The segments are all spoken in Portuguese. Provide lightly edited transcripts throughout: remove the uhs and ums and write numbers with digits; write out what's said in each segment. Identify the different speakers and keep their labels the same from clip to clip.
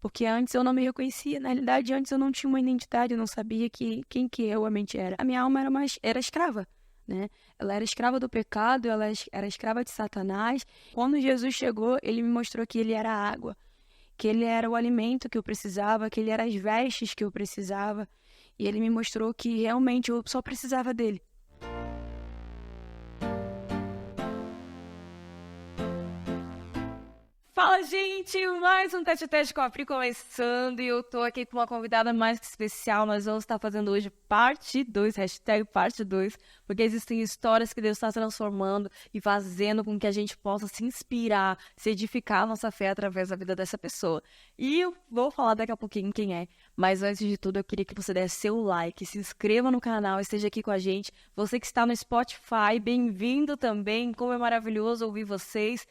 Speaker 1: Porque antes eu não me reconhecia. Na realidade, antes eu não tinha uma identidade, eu não sabia quem que eu realmente era. A minha alma era escrava, né? Ela era escrava do pecado, era escrava de Satanás. Quando Jesus chegou, ele me mostrou que ele era a água, que ele era o alimento que eu precisava, que ele era as vestes que eu precisava. E ele me mostrou que realmente eu só precisava dele.
Speaker 2: Fala, gente! Mais um Tete com a Pri começando e eu tô aqui com uma convidada mais que especial. Nós vamos estar fazendo hoje parte 2, hashtag parte 2, porque existem histórias que Deus está transformando e fazendo com que a gente possa se inspirar, se edificar a nossa fé através da vida dessa pessoa. E eu vou falar daqui a pouquinho quem é, mas antes de tudo eu queria que você desse seu like, se inscreva no canal, esteja aqui com a gente. Você que está no Spotify, bem-vindo também, como é maravilhoso ouvir vocês.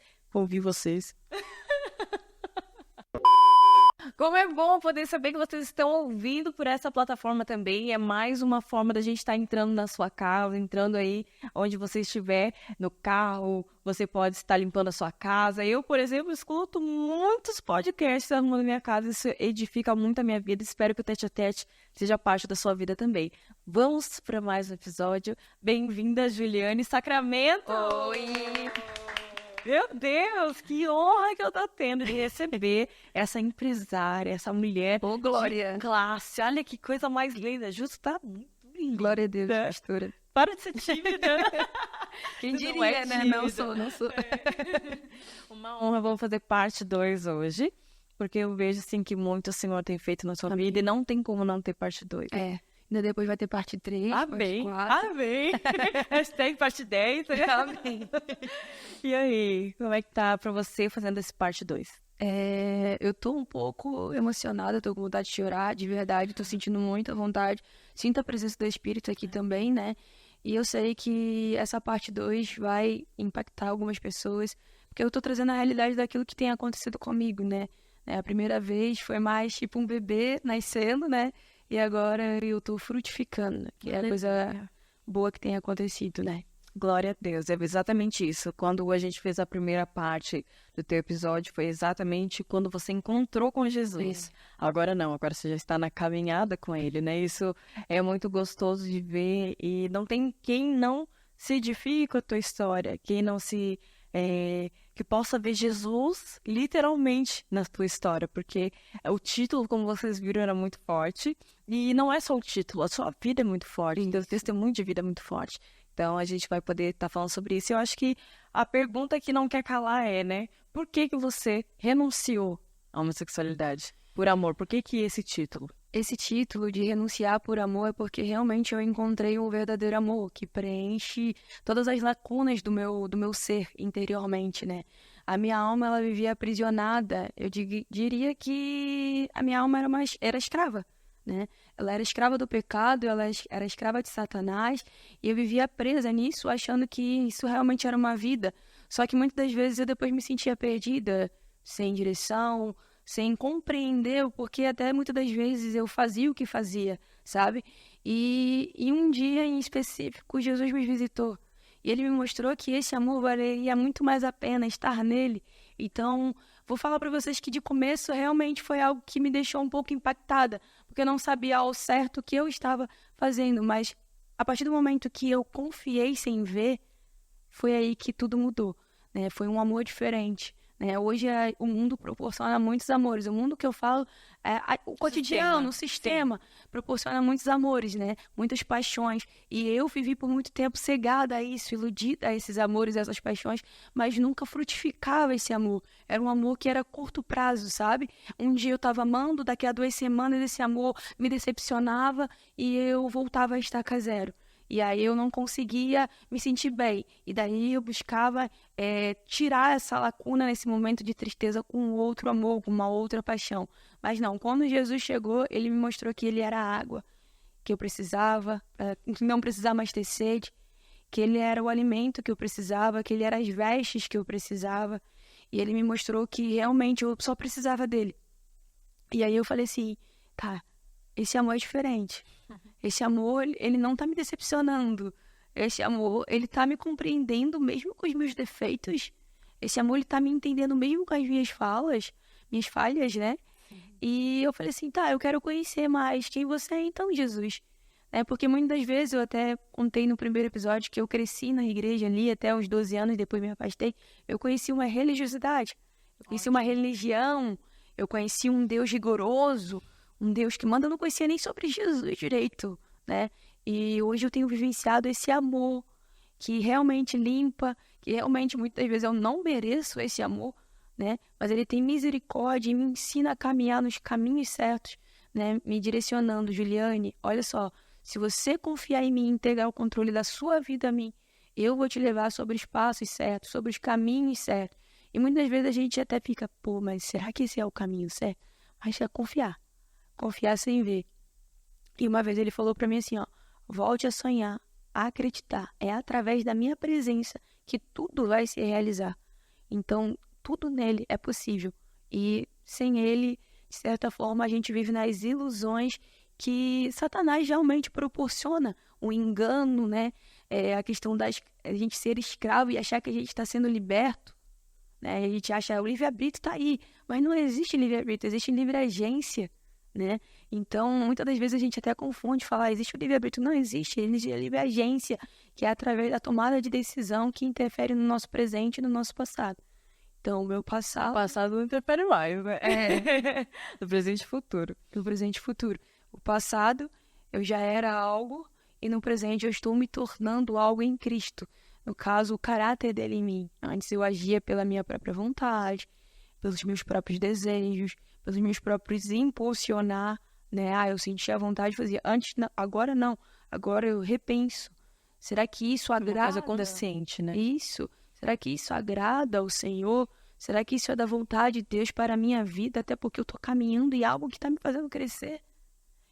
Speaker 2: Como é bom poder saber que vocês estão ouvindo por essa plataforma também. É mais uma forma da gente estar entrando na sua casa, entrando aí onde você estiver, no carro, você pode estar limpando a sua casa. Eu, por exemplo, escuto muitos podcasts arrumando minha casa, isso edifica muito a minha vida. Espero que o Tete a Tete seja parte da sua vida também. Vamos para mais um episódio. Bem-vinda, Juliane Sacramento!
Speaker 1: Oi!
Speaker 2: Meu Deus, que honra que eu tô tendo de receber essa empresária, essa mulher
Speaker 1: Ô, Glória!
Speaker 2: de classe. Olha que coisa mais linda. Justo, tá muito linda.
Speaker 1: Glória a Deus, pastora.
Speaker 2: Para de ser tímida.
Speaker 1: Quem
Speaker 2: Você não
Speaker 1: diria,
Speaker 2: é
Speaker 1: né?
Speaker 2: tímida.
Speaker 1: Não sou.
Speaker 2: Uma honra, vamos fazer parte 2 hoje, porque eu vejo assim que muito o Senhor tem feito na sua vida e não tem como não ter parte 2.
Speaker 1: É, ainda depois vai ter parte 3,
Speaker 2: Amém,
Speaker 1: parte 4.
Speaker 2: amém. Hashtag parte 10.
Speaker 1: Amém.
Speaker 2: E aí, como é que tá pra você fazendo esse parte 2?
Speaker 1: Eu tô um pouco emocionada, tô com vontade de chorar, de verdade, tô sentindo muita vontade. Sinto a presença do Espírito aqui também, né? E eu sei que essa parte 2 vai impactar algumas pessoas, porque eu tô trazendo a realidade daquilo que tem acontecido comigo, né? A primeira vez foi mais tipo um bebê nascendo, né? E agora eu tô frutificando, que é a coisa boa que tem acontecido, né?
Speaker 2: Glória a Deus, é exatamente isso. Quando a gente fez a primeira parte do teu episódio, foi exatamente quando você encontrou com Jesus. Agora não, agora você já está na caminhada com Ele, né? Isso é muito gostoso de ver e não tem quem não se edifique com a tua história, quem não se... que possa ver Jesus literalmente na tua história, porque o título, como vocês viram, era muito forte e não é só o título, a sua vida é muito forte, o teu testemunho de vida é muito forte. Então, a gente vai poder estar falando sobre isso. Eu acho que a pergunta que não quer calar é, né? Por que que você renunciou à homossexualidade? Por amor. Por que que esse título?
Speaker 1: Esse título de renunciar por amor é porque realmente eu encontrei um verdadeiro amor que preenche todas as lacunas do meu ser interiormente, né? A minha alma, ela vivia aprisionada. Eu diria que a minha alma era escrava, né? Ela era escrava do pecado, ela era escrava de Satanás, e eu vivia presa nisso, achando que isso realmente era uma vida. Só que muitas das vezes eu depois me sentia perdida, sem direção, sem compreender o porquê, até muitas das vezes eu fazia o que fazia, sabe? E um dia em específico, Jesus me visitou. E ele me mostrou que esse amor valeria muito mais a pena estar nele. Então, vou falar para vocês que de começo realmente foi algo que me deixou um pouco impactada, porque eu não sabia ao certo o que eu estava fazendo, mas a partir do momento que eu confiei sem ver, foi aí que tudo mudou, né? Foi um amor diferente, né? Hoje o mundo proporciona muitos amores. O mundo que eu falo, o cotidiano, o sistema, proporciona muitos amores, né? Muitas paixões. E eu vivi por muito tempo cegada a isso, iludida a esses amores, a essas paixões, mas nunca frutificava esse amor. Era um amor que era curto prazo, sabe? Um dia eu estava amando, daqui a 2 semanas esse amor me decepcionava e eu voltava a estaca zero. E aí eu não conseguia me sentir bem. E daí eu buscava tirar essa lacuna nesse momento de tristeza com outro amor, com uma outra paixão. Mas não, quando Jesus chegou, ele me mostrou que ele era a água que eu precisava, para não precisar mais ter sede, que ele era o alimento que eu precisava, que ele era as vestes que eu precisava. E ele me mostrou que realmente eu só precisava dele. E aí eu falei assim, tá, esse amor é diferente. Esse amor, ele não tá me decepcionando. Esse amor, ele tá me compreendendo mesmo com os meus defeitos. Esse amor, ele tá me entendendo mesmo com as minhas falhas, né? E eu falei assim, tá, eu quero conhecer mais quem você é então, Jesus. Porque muitas das vezes, eu até contei no primeiro episódio que eu cresci na igreja ali até os 12 anos, depois me afastei. Eu conheci uma religiosidade, eu conheci uma religião, eu conheci um Deus rigoroso, um Deus que manda. Eu não conhecia nem sobre Jesus direito, né? E hoje eu tenho vivenciado esse amor que realmente limpa, que realmente muitas vezes eu não mereço esse amor, né? Mas ele tem misericórdia e me ensina a caminhar nos caminhos certos, né? Me direcionando, Juliane, olha só, se você confiar em mim e entregar o controle da sua vida a mim, eu vou te levar sobre os passos certos, sobre os caminhos certos. E muitas vezes a gente até fica, pô, mas será que esse é o caminho certo? Mas é confiar sem ver. E uma vez ele falou para mim assim, ó, volte a sonhar, a acreditar. É através da minha presença que tudo vai se realizar. Então, tudo nele é possível. E sem ele, de certa forma, a gente vive nas ilusões que Satanás realmente proporciona, o engano, né? A questão da a gente ser escravo e achar que a gente está sendo liberto, né? A gente acha o livre-arbítrio está aí, mas não existe livre-arbítrio, existe livre-agência, né? Então, muitas das vezes a gente até confunde falar, existe o livre-arbítrio. Não existe, existe a livre-agência, que é através da tomada de decisão que interfere no nosso presente e no nosso passado. Então, o meu passado...
Speaker 2: O passado não interfere mais, né? Do presente e futuro.
Speaker 1: Do presente e futuro. O passado, eu já era algo, e no presente eu estou me tornando algo em Cristo. No caso, o caráter dele em mim. Antes eu agia pela minha própria vontade, pelos meus próprios desejos, pelos meus próprios impulsionar, né? Eu sentia a vontade, fazia. Antes, não, agora não. Agora eu repenso. Será que isso agrada?
Speaker 2: Uma coisa consciente, né?
Speaker 1: Isso. Será que isso agrada ao Senhor? Será que isso é da vontade de Deus para a minha vida? Até porque eu estou caminhando em algo que está me fazendo crescer.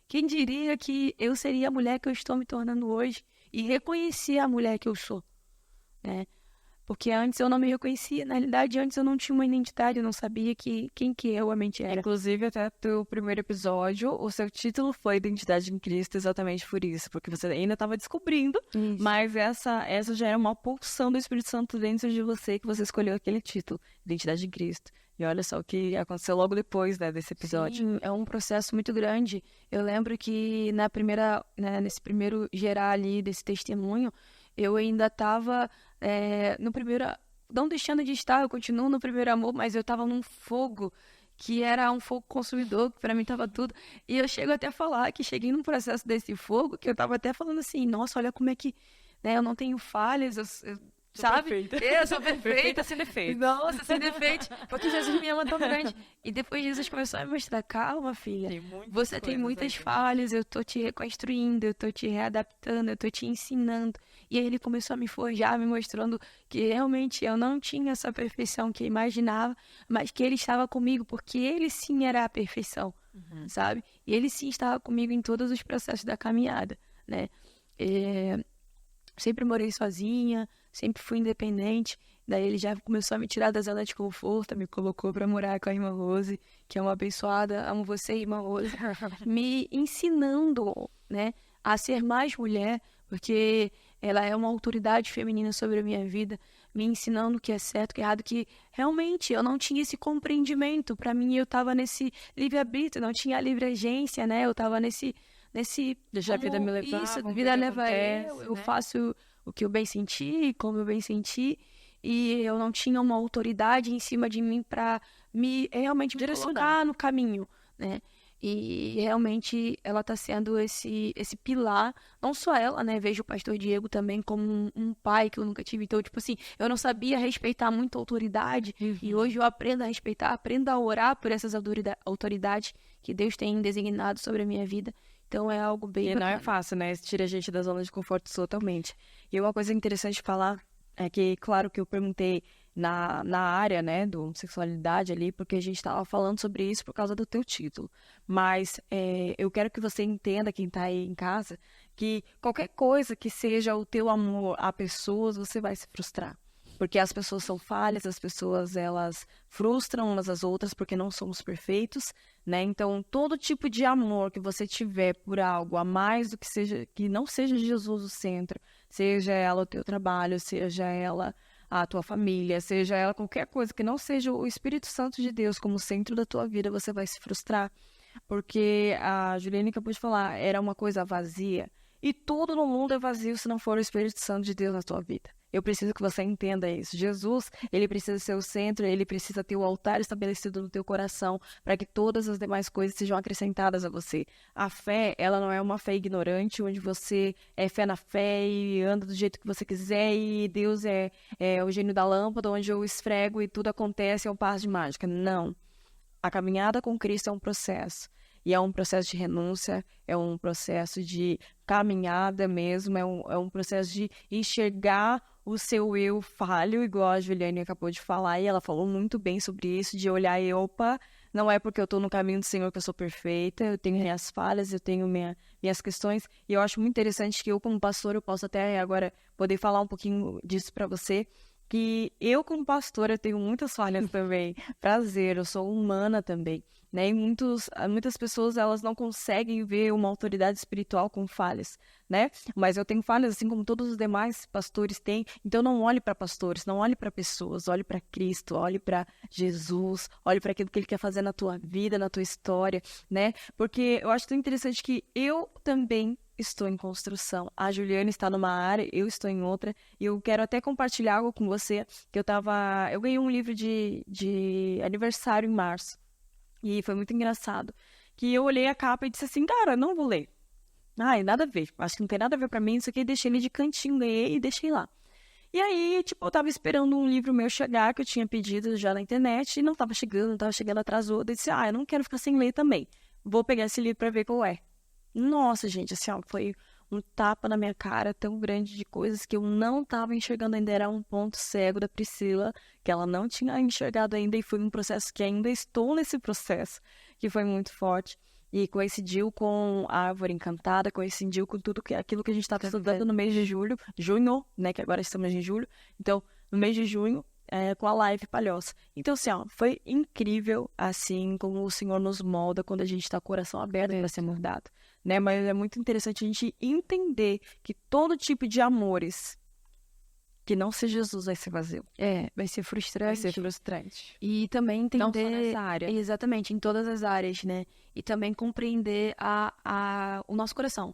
Speaker 1: Quem diria que eu seria a mulher que eu estou me tornando hoje e reconhecer a mulher que eu sou, né? Porque antes eu não me reconhecia. Na realidade, antes eu não tinha uma identidade, eu não sabia quem que eu realmente era.
Speaker 2: Inclusive, até do primeiro episódio, o seu título foi Identidade em Cristo, exatamente por isso. Porque você ainda estava descobrindo, mas essa já era uma pulsão do Espírito Santo dentro de você, que você escolheu aquele título, Identidade em Cristo. E olha só o que aconteceu logo depois, né, desse episódio.
Speaker 1: Sim, é um processo muito grande. Eu lembro que nesse primeiro gerar ali desse testemunho, eu ainda estava no primeiro... Não deixando de estar, eu continuo no primeiro amor, mas eu estava num fogo que era um fogo consumidor, que para mim estava tudo. E eu chego até a falar que cheguei num processo desse fogo, que eu estava até falando assim, nossa, olha como é que... eu não tenho falhas, sabe?
Speaker 2: Perfeita.
Speaker 1: Eu sou perfeita.
Speaker 2: Perfeita sem defeito.
Speaker 1: Nossa, sem defeito. Porque Jesus me ama tão grande. E depois Jesus começou a me mostrar, calma, filha. Você tem muitas falhas, eu tô te reconstruindo, eu tô te readaptando, eu tô te ensinando. E aí ele começou a me forjar, me mostrando que realmente eu não tinha essa perfeição que eu imaginava, mas que ele estava comigo, porque ele sim era a perfeição, sabe? E ele sim estava comigo em todos os processos da caminhada, né? Sempre morei sozinha, sempre fui independente. Daí ele já começou a me tirar da zona de conforto, me colocou para morar com a irmã Rose, que é uma abençoada, amo você, irmã Rose, me ensinando, né, a ser mais mulher, porque ela é uma autoridade feminina sobre a minha vida, me ensinando o que é certo, o que é errado, que realmente eu não tinha esse compreendimento. Para mim, eu estava nesse livre-arbítrio, não tinha livre agência, né? Eu estava nesse
Speaker 2: deixar a vida me levar,
Speaker 1: isso, a vida leva eu faço o que eu bem senti, como eu bem senti, e eu não tinha uma autoridade em cima de mim para realmente me colocar no caminho, né? E realmente ela está sendo esse pilar, não só ela, né? Vejo o pastor Diego também como um pai que eu nunca tive. Então, tipo assim, eu não sabia respeitar muito a autoridade, e hoje eu aprendo a respeitar, aprendo a orar por essas autoridades que Deus tem designado sobre a minha vida. Então é algo bem bacana.
Speaker 2: Não é fácil, né? Tira a gente da zona de conforto totalmente. E uma coisa interessante de falar é que, claro que eu perguntei na área, né, do sexualidade ali, porque a gente estava falando sobre isso por causa do teu título. Mas eu quero que você entenda, quem está aí em casa, que qualquer coisa que seja o teu amor a pessoas, você vai se frustrar. Porque as pessoas são falhas, as pessoas, elas frustram umas às outras porque não somos perfeitos, né? Então, todo tipo de amor que você tiver por algo a mais do que não seja Jesus o centro, seja ela o teu trabalho, seja ela a tua família, seja ela qualquer coisa que não seja o Espírito Santo de Deus como centro da tua vida, você vai se frustrar. Porque a Juliane acabou de falar, era uma coisa vazia. E tudo no mundo é vazio se não for o Espírito Santo de Deus na tua vida. Eu preciso que você entenda isso. Jesus, ele precisa ser o centro, ele precisa ter o altar estabelecido no teu coração para que todas as demais coisas sejam acrescentadas a você. A fé, ela não é uma fé ignorante, onde você é fé na fé e anda do jeito que você quiser e Deus é o gênio da lâmpada, onde eu esfrego e tudo acontece, é um passo de mágica. Não. A caminhada com Cristo é um processo. E é um processo de renúncia, é um processo de caminhada mesmo, é um processo de enxergar o seu eu falho, igual a Juliane acabou de falar, e ela falou muito bem sobre isso, de olhar e, opa, não é porque eu estou no caminho do Senhor que eu sou perfeita, eu tenho minhas falhas, eu tenho minhas questões, e eu acho muito interessante que eu, como pastor, eu posso até agora poder falar um pouquinho disso para você, que eu, como pastora, tenho muitas falhas também. Prazer, eu sou humana também, né? E muitas pessoas, elas não conseguem ver uma autoridade espiritual com falhas, né? Mas eu tenho falhas, assim como todos os demais pastores têm. Então, não olhe para pastores, não olhe para pessoas, olhe para Cristo, olhe para Jesus, olhe para aquilo que Ele quer fazer na tua vida, na tua história, né? Porque eu acho tão interessante que eu também estou em construção. A Juliane está numa área, eu estou em outra. E eu quero até compartilhar algo com você, que eu ganhei um livro de aniversário em março. E foi muito engraçado. Que eu olhei a capa e disse assim, cara, não vou ler. Ai, nada a ver. Acho que não tem nada a ver pra mim. Isso aqui, deixei ele de cantinho, ganhei e deixei lá. E aí, tipo, eu tava esperando um livro meu chegar, que eu tinha pedido já na internet, e não tava chegando, atrasou. Eu disse, eu não quero ficar sem ler também. Vou pegar esse livro pra ver qual é. Nossa, gente, assim, foi um tapa na minha cara tão grande de coisas que eu não estava enxergando ainda. Era um ponto cego da Priscila, que ela não tinha enxergado ainda, e foi um processo que ainda estou nesse processo, que foi muito forte. E coincidiu com a Árvore Encantada, coincidiu com aquilo que a gente estava estudando no mês de junho, né, que agora estamos em julho. Então, no mês de junho, com a live Palhoça. Então, assim, foi incrível, assim, como o Senhor nos molda quando a gente está com o coração aberto para ser moldado, né? Mas é muito interessante a gente entender que todo tipo de amores que não seja Jesus vai ser vazio.
Speaker 1: Vai ser frustrante.
Speaker 2: Vai ser frustrante.
Speaker 1: E também entender...
Speaker 2: Não só nessa área.
Speaker 1: Exatamente, em todas as áreas, né? E também compreender o nosso coração.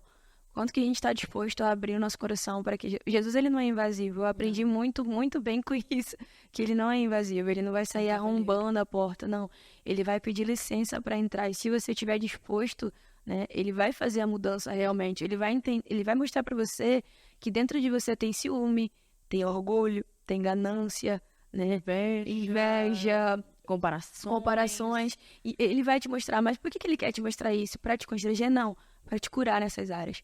Speaker 1: Quanto que a gente está disposto a abrir o nosso coração para que... Jesus, ele não é invasivo. Eu aprendi muito, muito bem com isso. Que ele não é invasivo. Ele não vai sair arrombando a porta, não. Ele vai pedir licença para entrar. E se você estiver disposto, né? Ele vai fazer a mudança realmente. Ele vai mostrar para você que dentro de você tem ciúme, tem orgulho, tem ganância, né? Inveja, comparações. E ele vai te mostrar. Mas por que ele quer te mostrar isso? Para te constranger? Não. Para te curar nessas áreas.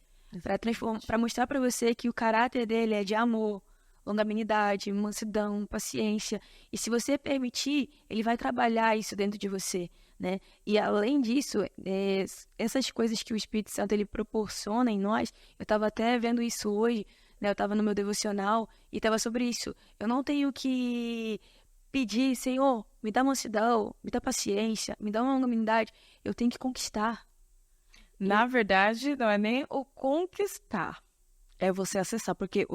Speaker 1: Para mostrar para você que o caráter dele é de amor, longanimidade, mansidão, paciência. E se você permitir, ele vai trabalhar isso dentro de você, né? E além disso, essas coisas que o Espírito Santo ele proporciona em nós, eu estava até vendo isso hoje, né? Eu estava no meu devocional e estava sobre isso. Eu não tenho que pedir, Senhor, me dá mansidão, me dá paciência, me dá uma longanimidade. Eu tenho que conquistar.
Speaker 2: Na verdade, não é nem o conquistar, é você acessar, porque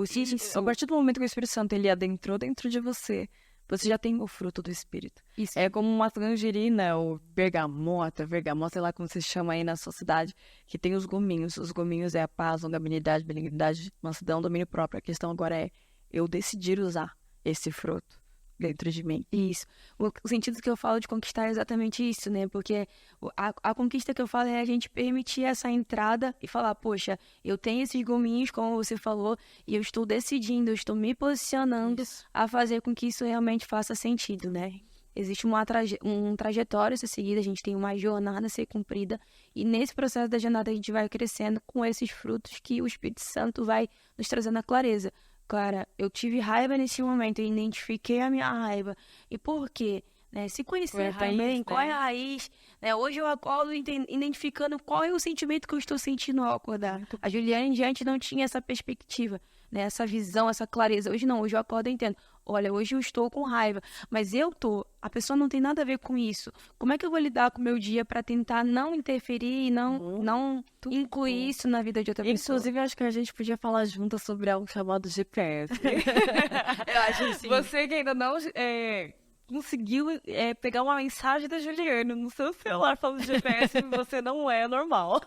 Speaker 2: a partir do momento que o Espírito Santo ele adentrou dentro de você, você já tem o fruto do Espírito. Isso. É como uma tangerina, ou bergamota, sei lá como você chama aí na sua cidade, que tem os gominhos. Os gominhos é a paz, longanimidade, benignidade, mansidão, domínio próprio. A questão agora é eu decidir usar esse fruto dentro de mim.
Speaker 1: Isso. O sentido que eu falo de conquistar é exatamente isso, né? Porque a conquista que eu falo é a gente permitir essa entrada e falar, poxa, eu tenho esses gominhos, como você falou, e eu estou decidindo, eu estou me posicionando a fazer com que isso realmente faça sentido, né? Existe uma trajetória a ser seguida, a gente tem uma jornada a ser cumprida, e nesse processo da jornada a gente vai crescendo com esses frutos que o Espírito Santo vai nos trazendo a clareza. Cara, eu tive raiva nesse momento, eu identifiquei a minha raiva. E por quê? Né? Se conhecer também, qual é a raiz? Né? Hoje eu acordo identificando qual é o sentimento que eu estou sentindo ao acordar. A Juliane diante não tinha essa perspectiva. né? Essa visão, essa clareza. Hoje não, hoje eu acordo e entendo. Olha, hoje eu estou com raiva, mas a pessoa não tem nada a ver com isso. Como é que eu vou lidar com o meu dia para tentar não interferir e não incluir isso na vida de outra pessoa?
Speaker 2: Inclusive, eu acho que a gente podia falar juntas sobre algo chamado GPS.
Speaker 1: Eu acho assim.
Speaker 2: Você que ainda não conseguiu pegar uma mensagem da Juliana no seu celular falando de GPS, você não é normal.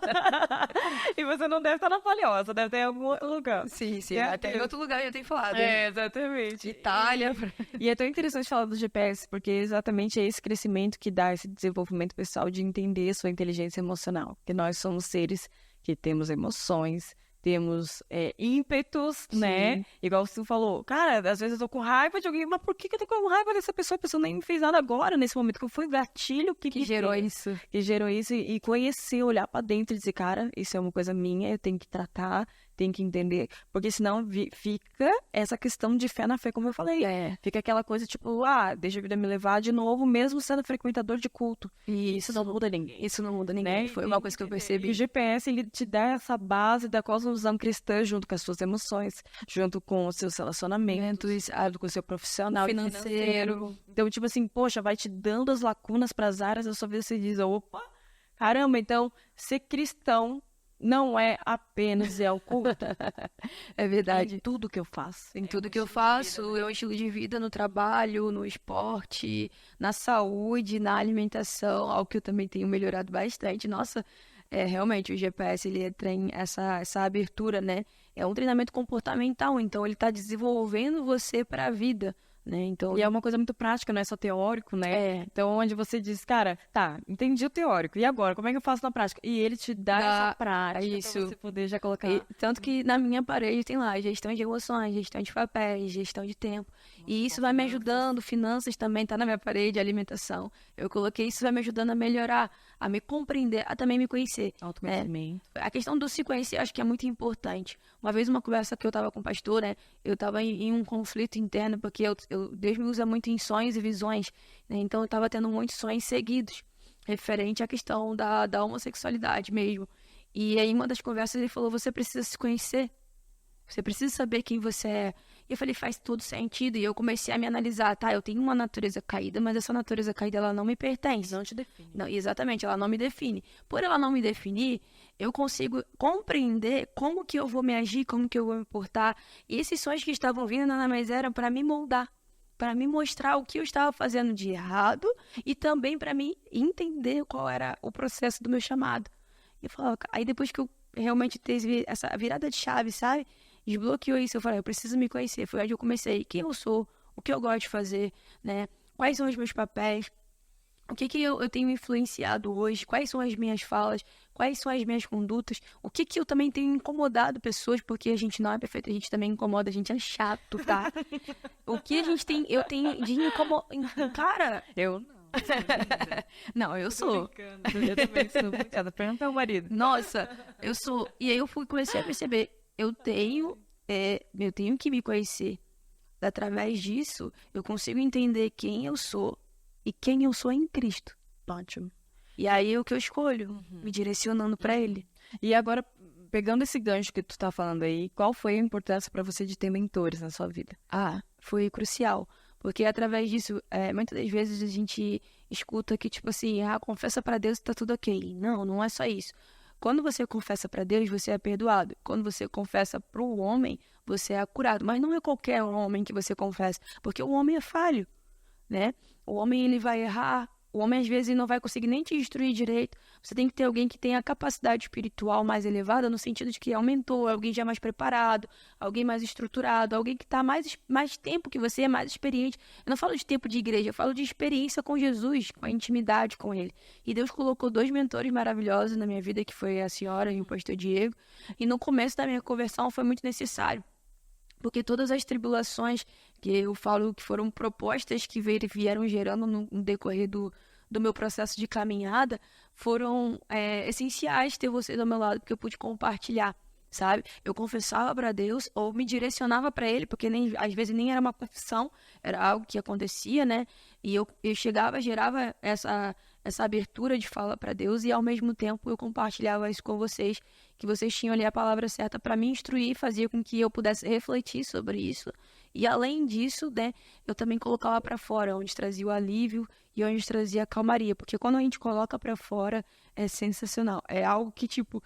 Speaker 2: E você não deve estar na Palhoça, deve ter em algum outro lugar.
Speaker 1: Sim, até em outro lugar eu tenho falado.
Speaker 2: Exatamente.
Speaker 1: Itália.
Speaker 2: E é tão interessante falar do GPS, porque exatamente é esse crescimento que dá esse desenvolvimento pessoal de entender sua inteligência emocional. Porque nós somos seres que temos emoções, temos ímpetos, né? Igual você falou, cara, às vezes eu tô com raiva de alguém, mas por que eu tô com raiva dessa pessoa? A pessoa nem me fez nada agora, nesse momento, que foi o gatilho que
Speaker 1: gerou isso.
Speaker 2: Que gerou isso, e conhecer, olhar pra dentro e dizer, cara, isso é uma coisa minha, eu tenho que tratar, tenho que entender, porque senão fica essa questão de fé na fé, como eu falei. Fica aquela coisa, tipo, deixa a vida me levar de novo, mesmo sendo frequentador de culto. E isso não muda ninguém.
Speaker 1: Isso não muda ninguém. Né? Foi uma coisa que eu percebi.
Speaker 2: E o GPS, ele te dá essa base da cosmovisão cristã, junto com as suas emoções, junto com os seus relacionamentos, com o seu profissional, financeiro. Então, tipo assim, poxa, vai te dando as lacunas para as áreas da sua vida, você diz, opa, caramba, então, ser cristão não é apenas ao culto.
Speaker 1: É verdade.
Speaker 2: Em tudo que eu faço.
Speaker 1: Em tudo que eu faço, é um estilo de vida no trabalho, no esporte, na saúde, na alimentação, algo que eu também tenho melhorado bastante. Nossa, realmente o GPS, ele tem essa abertura, né? É um treinamento comportamental, então ele está desenvolvendo você para a vida. Né? Então,
Speaker 2: e é uma coisa muito prática, não é só teórico, né? Então, onde você diz, cara, tá, entendi o teórico, e agora? Como é que eu faço na prática? E ele te dá essa prática pra você poder já colocar.
Speaker 1: Tanto que na minha parede tem lá gestão de emoções, gestão de papéis, gestão de tempo. E isso vai me ajudando, finanças também tá na minha parede, alimentação. Eu coloquei isso, vai me ajudando a melhorar, a me compreender, a também me conhecer.
Speaker 2: Autoconhecimento.
Speaker 1: A questão do se conhecer, acho que é muito importante. Uma vez, uma conversa que eu tava com o pastor, né? Eu tava em um conflito interno, porque Deus me usa muito em sonhos e visões, né? Então eu tava tendo muitos sonhos seguidos, referente à questão da homossexualidade mesmo. E aí, em uma das conversas, ele falou, você precisa se conhecer. Você precisa saber quem você é. E eu falei, faz todo sentido. E eu comecei a me analisar, eu tenho uma natureza caída, mas essa natureza caída, ela não me pertence.
Speaker 2: Não te define.
Speaker 1: Não, exatamente, ela não me define. Por ela não me definir, eu consigo compreender como que eu vou me agir, como que eu vou me portar. E esses sonhos que estavam vindo, nada mais eram para me moldar, para me mostrar o que eu estava fazendo de errado e também para mim entender qual era o processo do meu chamado. E eu falava, aí depois que eu realmente teve essa virada de chave, sabe? Desbloqueou isso, eu falei, eu preciso me conhecer. Foi onde eu comecei, quem eu sou, o que eu gosto de fazer, né? Quais são os meus papéis, o que eu tenho influenciado hoje, quais são as minhas falas, quais são as minhas condutas, o que eu também tenho incomodado pessoas, porque a gente não é perfeito, a gente também incomoda, a gente é chato, tá? O que a gente tem, eu tenho de incomodar, cara...
Speaker 2: Eu não.
Speaker 1: Não, eu sou.
Speaker 2: Eu também sou brincada. Pergunta ao marido.
Speaker 1: Nossa, eu sou. E aí eu comecei a perceber, eu tenho que me conhecer. Através disso, eu consigo entender quem eu sou e quem eu sou em Cristo.
Speaker 2: Ótimo.
Speaker 1: E aí é o que eu escolho, me direcionando para Ele.
Speaker 2: E agora, pegando esse gancho que tu tá falando aí, qual foi a importância para você de ter mentores na sua vida?
Speaker 1: Foi crucial. Porque através disso, muitas das vezes a gente escuta que, tipo assim, confessa para Deus e tá tudo ok. Não, não é só isso. Quando você confessa para Deus, você é perdoado. Quando você confessa para o homem, você é curado. Mas não é qualquer homem que você confessa, porque o homem é falho, né? O homem, ele vai errar. O homem, às vezes, não vai conseguir nem te instruir direito. Você tem que ter alguém que tenha a capacidade espiritual mais elevada, no sentido de que é um mentor, alguém já mais preparado, alguém mais estruturado, alguém que está mais tempo que você, é mais experiente. Eu não falo de tempo de igreja, eu falo de experiência com Jesus, com a intimidade com Ele. E Deus colocou 2 mentores maravilhosos na minha vida, que foi a senhora e o pastor Diego. E no começo da minha conversão foi muito necessário. Porque todas as tribulações que eu falo que foram propostas que vieram gerando no decorrer do meu processo de caminhada, foram essenciais ter você do meu lado, porque eu pude compartilhar, sabe? Eu confessava para Deus ou me direcionava para Ele, porque às vezes nem era uma confissão, era algo que acontecia, né? E eu chegava, gerava essa abertura de fala para Deus e ao mesmo tempo eu compartilhava isso com vocês, que vocês tinham ali a palavra certa para me instruir, fazia com que eu pudesse refletir sobre isso. E além disso, né, eu também colocava para fora, onde trazia o alívio e onde trazia a calmaria, porque quando a gente coloca para fora é sensacional. É algo que, tipo,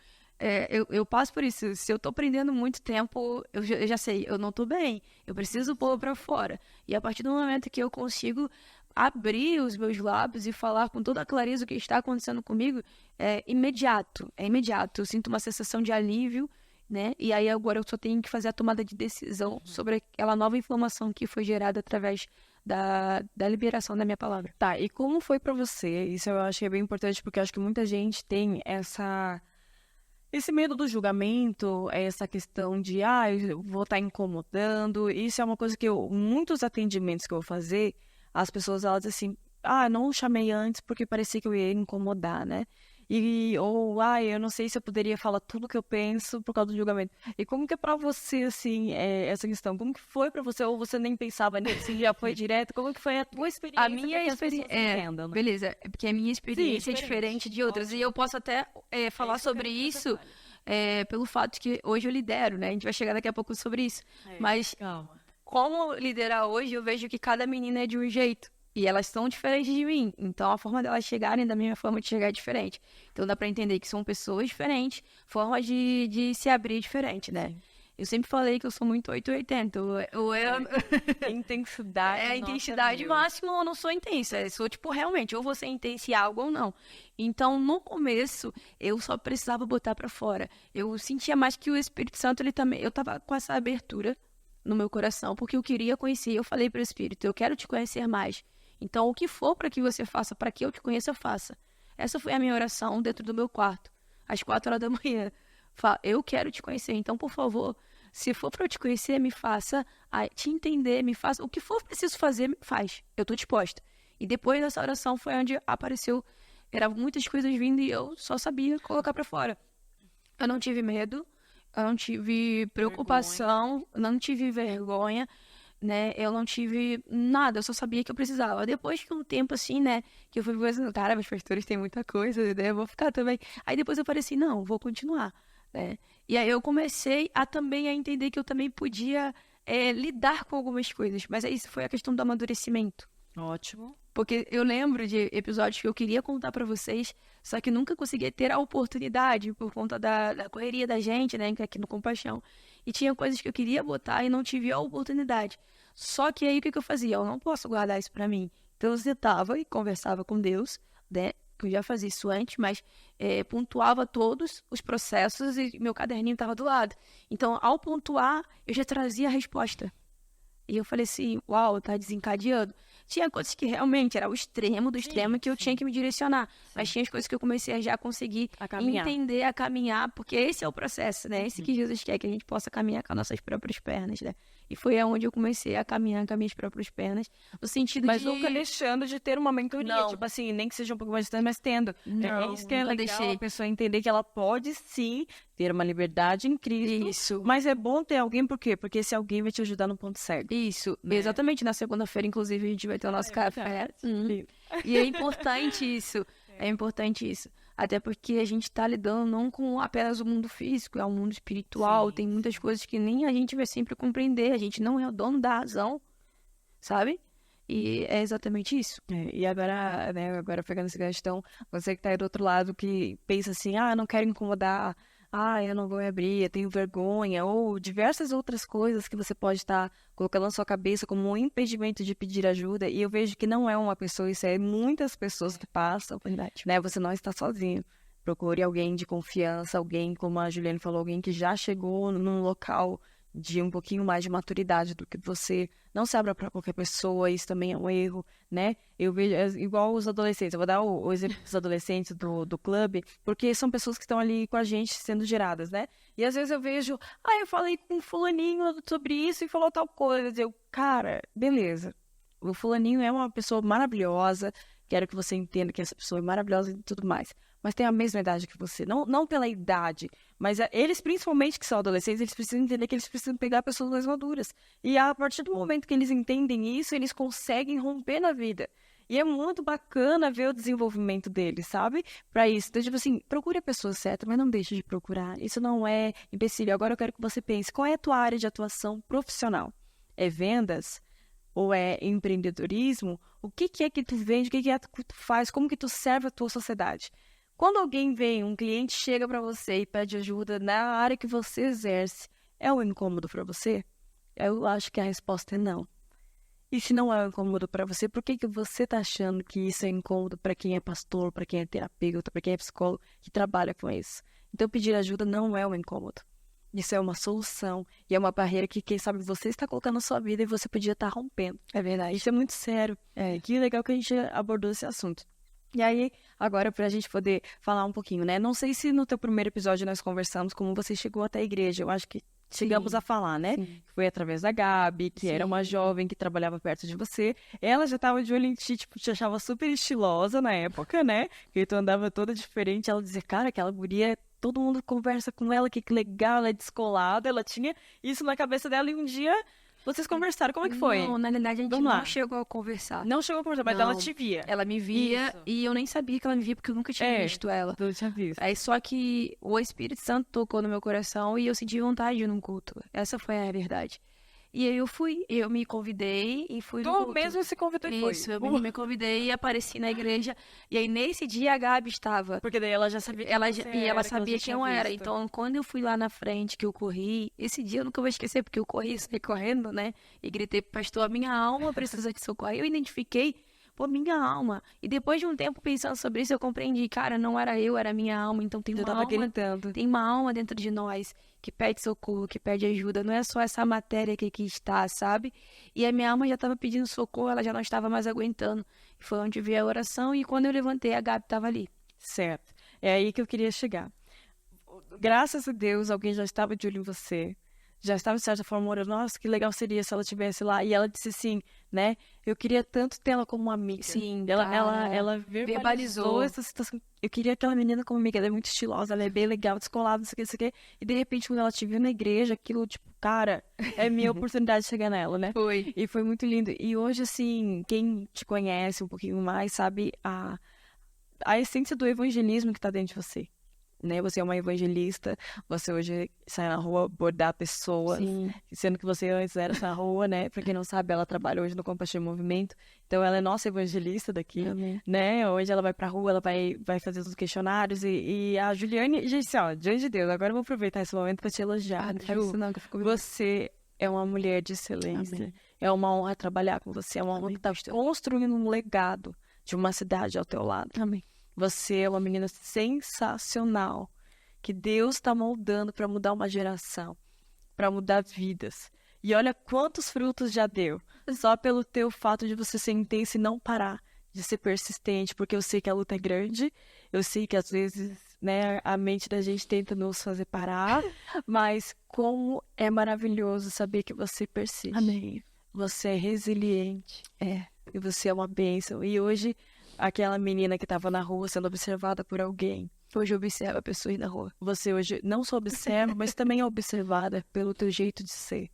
Speaker 1: eu passo por isso. Se eu tô aprendendo muito tempo, eu já sei, eu não tô bem, eu preciso pôr para fora. E a partir do momento que eu consigo abrir os meus lábios e falar com toda a clareza o que está acontecendo comigo, é imediato. Eu sinto uma sensação de alívio, né? E aí agora eu só tenho que fazer a tomada de decisão sobre aquela nova informação que foi gerada através da liberação da minha palavra.
Speaker 2: Tá, e como foi pra você? Isso eu acho que é bem importante, porque eu acho que muita gente tem esse medo do julgamento, essa questão de, eu vou estar incomodando. Isso é uma coisa que muitos atendimentos que eu vou fazer, as pessoas, elas dizem assim, não chamei antes porque parecia que eu ia incomodar, né? Eu não sei se eu poderia falar tudo que eu penso por causa do julgamento. E como que é pra você, assim, essa questão? Como que foi pra você? Ou você nem pensava nisso, já foi direto? Como que foi a tua experiência?
Speaker 1: A minha experiência,
Speaker 2: né?
Speaker 1: beleza, porque a minha experiência é diferente de outras. E eu posso até falar sobre isso pelo fato que hoje eu lidero, né? A gente vai chegar daqui a pouco sobre isso. Mas como liderar hoje, eu vejo que cada menina é de um jeito. E elas são diferentes de mim. Então, a forma delas chegarem da minha forma de chegar é diferente. Então, dá pra entender que são pessoas diferentes, formas de se abrir diferente, né? Sim. Eu sempre falei que eu sou muito 880.
Speaker 2: Intensidade.
Speaker 1: Intensidade máxima, eu não sou intensa. Eu sou, tipo, realmente, ou você é intensa em algo ou não. Então, no começo, eu só precisava botar pra fora. Eu sentia mais que o Espírito Santo, ele também... Eu tava com essa abertura no meu coração, porque eu queria conhecer. Eu falei pro Espírito, eu quero te conhecer mais. Então, o que for para que você faça, para que eu te conheça, faça. Essa foi a minha oração dentro do meu quarto, às 4 horas da manhã. Eu quero te conhecer, então, por favor, se for para eu te conhecer, me faça, te entender, me faça. O que for preciso fazer, me faz. Eu estou disposta. E depois dessa oração foi onde apareceu, eram muitas coisas vindo e eu só sabia colocar para fora. Eu não tive medo, eu não tive preocupação, não tive vergonha, né, eu não tive nada, eu só sabia que eu precisava. Depois de um tempo assim, né, que eu fui pensando, cara, meus pastores têm muita coisa, né, eu vou ficar também. Aí depois eu falei assim, não, vou continuar, né. E aí eu comecei também a entender que eu também podia lidar com algumas coisas, mas isso foi a questão do amadurecimento.
Speaker 2: Ótimo.
Speaker 1: Porque eu lembro de episódios que eu queria contar pra vocês, só que nunca conseguia ter a oportunidade por conta da correria da gente, né, aqui no Compaixão. E tinha coisas que eu queria botar e não tive a oportunidade. Só que aí o que eu fazia? Eu não posso guardar isso pra mim. Então eu sentava e conversava com Deus, né, que eu já fazia isso antes, mas pontuava todos os processos e meu caderninho estava do lado. Então, ao pontuar, eu já trazia a resposta. E eu falei assim, uau, tá desencadeando. Tinha coisas que realmente era o extremo do extremo que eu tinha que me direcionar. Sim. Mas tinha as coisas que eu comecei a já conseguir entender, a caminhar, porque esse é o processo, né? Esse que Jesus quer, que a gente possa caminhar com as nossas próprias pernas, né? E foi aonde eu comecei a caminhar com as minhas próprias pernas, no sentido
Speaker 2: mas nunca deixando de ter uma mentoria,
Speaker 1: não.
Speaker 2: Tipo assim, nem que seja um pouco mais distante, mas tendo.
Speaker 1: Não,
Speaker 2: isso que é legal, a pessoa entender que ela pode sim ter uma liberdade em Cristo.
Speaker 1: Isso.
Speaker 2: Mas é bom ter alguém, por quê? Porque esse alguém vai te ajudar no ponto certo.
Speaker 1: Isso, né? Exatamente. Na segunda-feira, inclusive, a gente vai ter o nosso café. E é importante isso. É importante isso. Até porque a gente está lidando não com apenas o mundo físico, é o mundo espiritual. Sim. Tem muitas coisas que nem a gente vai sempre compreender. A gente não é o dono da razão, sabe? E é exatamente isso.
Speaker 2: E agora, né, pegando essa questão, você que tá aí do outro lado, que pensa assim, não quero incomodar, eu não vou me abrir, eu tenho vergonha, ou diversas outras coisas que você pode estar colocando na sua cabeça como um impedimento de pedir ajuda, e eu vejo que não é uma pessoa, isso é muitas pessoas que passam,
Speaker 1: verdade,
Speaker 2: né? Você não está sozinho. Procure alguém de confiança, alguém, como a Juliane falou, alguém que já chegou num local de um pouquinho mais de maturidade do que você. Não se abra para qualquer pessoa, isso também é um erro, né? Eu vejo, igual os adolescentes, eu vou dar o exemplo dos adolescentes do clube, porque são pessoas que estão ali com a gente sendo geradas, né? E às vezes eu vejo, eu falei com um fulaninho sobre isso e falou tal coisa. Eu, cara, beleza. O fulaninho é uma pessoa maravilhosa, quero que você entenda que essa pessoa é maravilhosa e tudo mais. Mas tem a mesma idade que você. Não pela idade, mas eles, principalmente que são adolescentes, eles precisam entender que eles precisam pegar pessoas mais maduras. E a partir do momento que eles entendem isso, eles conseguem romper na vida. E é muito bacana ver o desenvolvimento deles, sabe? Pra isso. Então, tipo assim, procure a pessoa certa, mas não deixe de procurar. Isso não é empecilho. Agora eu quero que você pense, qual é a tua área de atuação profissional? É vendas? Ou é empreendedorismo? O que é que tu vende? O que é que tu faz? Como que tu serve a tua sociedade? Quando alguém vem, um cliente chega para você e pede ajuda na área que você exerce, é um incômodo para você? Eu acho que a resposta é não. E se não é um incômodo para você, por que que você está achando que isso é incômodo para quem é pastor, para quem é terapeuta, para quem é psicólogo, que trabalha com isso? Então, pedir ajuda não é um incômodo. Isso é uma solução e é uma barreira que, quem sabe, você está colocando na sua vida e você podia estar rompendo.
Speaker 1: É verdade.
Speaker 2: Isso é muito sério. Que legal que a gente abordou esse assunto. E aí, agora, para a gente poder falar um pouquinho, né? Não sei se no teu primeiro episódio nós conversamos como você chegou até a igreja. Eu acho que chegamos a falar, né?
Speaker 1: Sim.
Speaker 2: Foi através da Gabi, que era uma jovem que trabalhava perto de você. Ela já estava de olho em ti, tipo, te achava super estilosa na época, né? Que tu andava toda diferente. Ela dizia, cara, aquela guria, todo mundo conversa com ela, que legal, ela é descolada. Ela tinha isso na cabeça dela e um dia vocês conversaram. Como é que foi?
Speaker 1: Não, na verdade a gente
Speaker 2: Vamos lá.
Speaker 1: não chegou a conversar.
Speaker 2: Não chegou a conversar, mas
Speaker 1: Não.
Speaker 2: ela te via.
Speaker 1: Ela me via
Speaker 2: Isso.
Speaker 1: e eu nem sabia que ela me via porque eu nunca tinha visto ela.
Speaker 2: Eu tinha visto.
Speaker 1: Aí só que o Espírito Santo tocou no meu coração e eu senti vontade de ir num culto. Essa foi a verdade. E aí eu fui, eu me convidei e fui no
Speaker 2: Tu
Speaker 1: culto.
Speaker 2: mesmo se convidou e foi.
Speaker 1: Isso, eu me convidei e apareci na igreja. E aí nesse dia a Gabi estava.
Speaker 2: Porque daí ela já sabia
Speaker 1: Ela
Speaker 2: quem você
Speaker 1: e ela
Speaker 2: era, que
Speaker 1: sabia
Speaker 2: já
Speaker 1: quem
Speaker 2: tinha
Speaker 1: eu era.
Speaker 2: visto.
Speaker 1: Então, quando eu fui lá na frente, que eu corri, esse dia eu nunca vou esquecer, porque eu corri, saí correndo, né? E gritei pro pastor, minha alma precisa de socorro. Eu identifiquei, pô, minha alma. E depois de um tempo pensando sobre isso, eu compreendi, cara, não era eu, era minha alma. Então tem
Speaker 2: Eu
Speaker 1: uma
Speaker 2: tava
Speaker 1: alma,
Speaker 2: gritando.
Speaker 1: tem uma alma dentro de nós que pede socorro, que pede ajuda. Não é só essa matéria que está, sabe? E a minha alma já estava pedindo socorro, ela já não estava mais aguentando. E foi onde veio a oração e quando eu levantei, a Gabi estava ali.
Speaker 2: Certo. É aí que eu queria chegar. Graças a Deus, alguém já estava de olho em você. Já estava, de certa forma, orando, nossa, que legal seria se ela estivesse lá. E ela disse assim, né? Eu queria tanto tê-la como uma amiga.
Speaker 1: Sim,
Speaker 2: ela,
Speaker 1: cara,
Speaker 2: ela verbalizou essa situação. Eu queria aquela menina como amiga, ela é muito estilosa, ela é bem legal, descolada, não sei o que, não sei o que. E de repente, quando ela te viu na igreja, aquilo, tipo, cara, é minha oportunidade de chegar nela, né?
Speaker 1: Foi.
Speaker 2: E foi muito lindo. E hoje, assim, quem te conhece um pouquinho mais sabe a essência do evangelismo que está dentro de você. Né? Você é uma evangelista, você hoje sai na rua abordar pessoas,
Speaker 1: Sim.
Speaker 2: sendo que você antes era na rua, né? Pra quem não sabe, ela trabalha hoje no Compaixão em Movimento, então ela é nossa evangelista daqui,
Speaker 1: Amém.
Speaker 2: né? Hoje ela vai pra rua, ela vai fazer os questionários e a Juliane, gente, ó, diante de Deus, agora eu vou aproveitar esse momento pra te elogiar.
Speaker 1: Não faz isso não, que eu fico...
Speaker 2: Você é uma mulher de excelência,
Speaker 1: Amém.
Speaker 2: é uma honra trabalhar com você, é uma honra
Speaker 1: Amém,
Speaker 2: estar
Speaker 1: pastor.
Speaker 2: construindo um legado de uma cidade ao teu lado.
Speaker 1: Amém.
Speaker 2: Você é uma menina sensacional, que Deus está moldando para mudar uma geração, para mudar vidas. E olha quantos frutos já deu, só pelo teu fato de você ser intensa e não parar, de ser persistente, porque eu sei que a luta é grande, eu sei que às vezes, né, a mente da gente tenta nos fazer parar, mas como é maravilhoso saber que você persiste.
Speaker 1: Amém.
Speaker 2: Você é resiliente. E você é uma bênção. E hoje, aquela menina que estava na rua sendo observada por alguém,
Speaker 1: Hoje eu observo pessoas na rua.
Speaker 2: você hoje não só observa, mas também é observada pelo teu jeito de ser.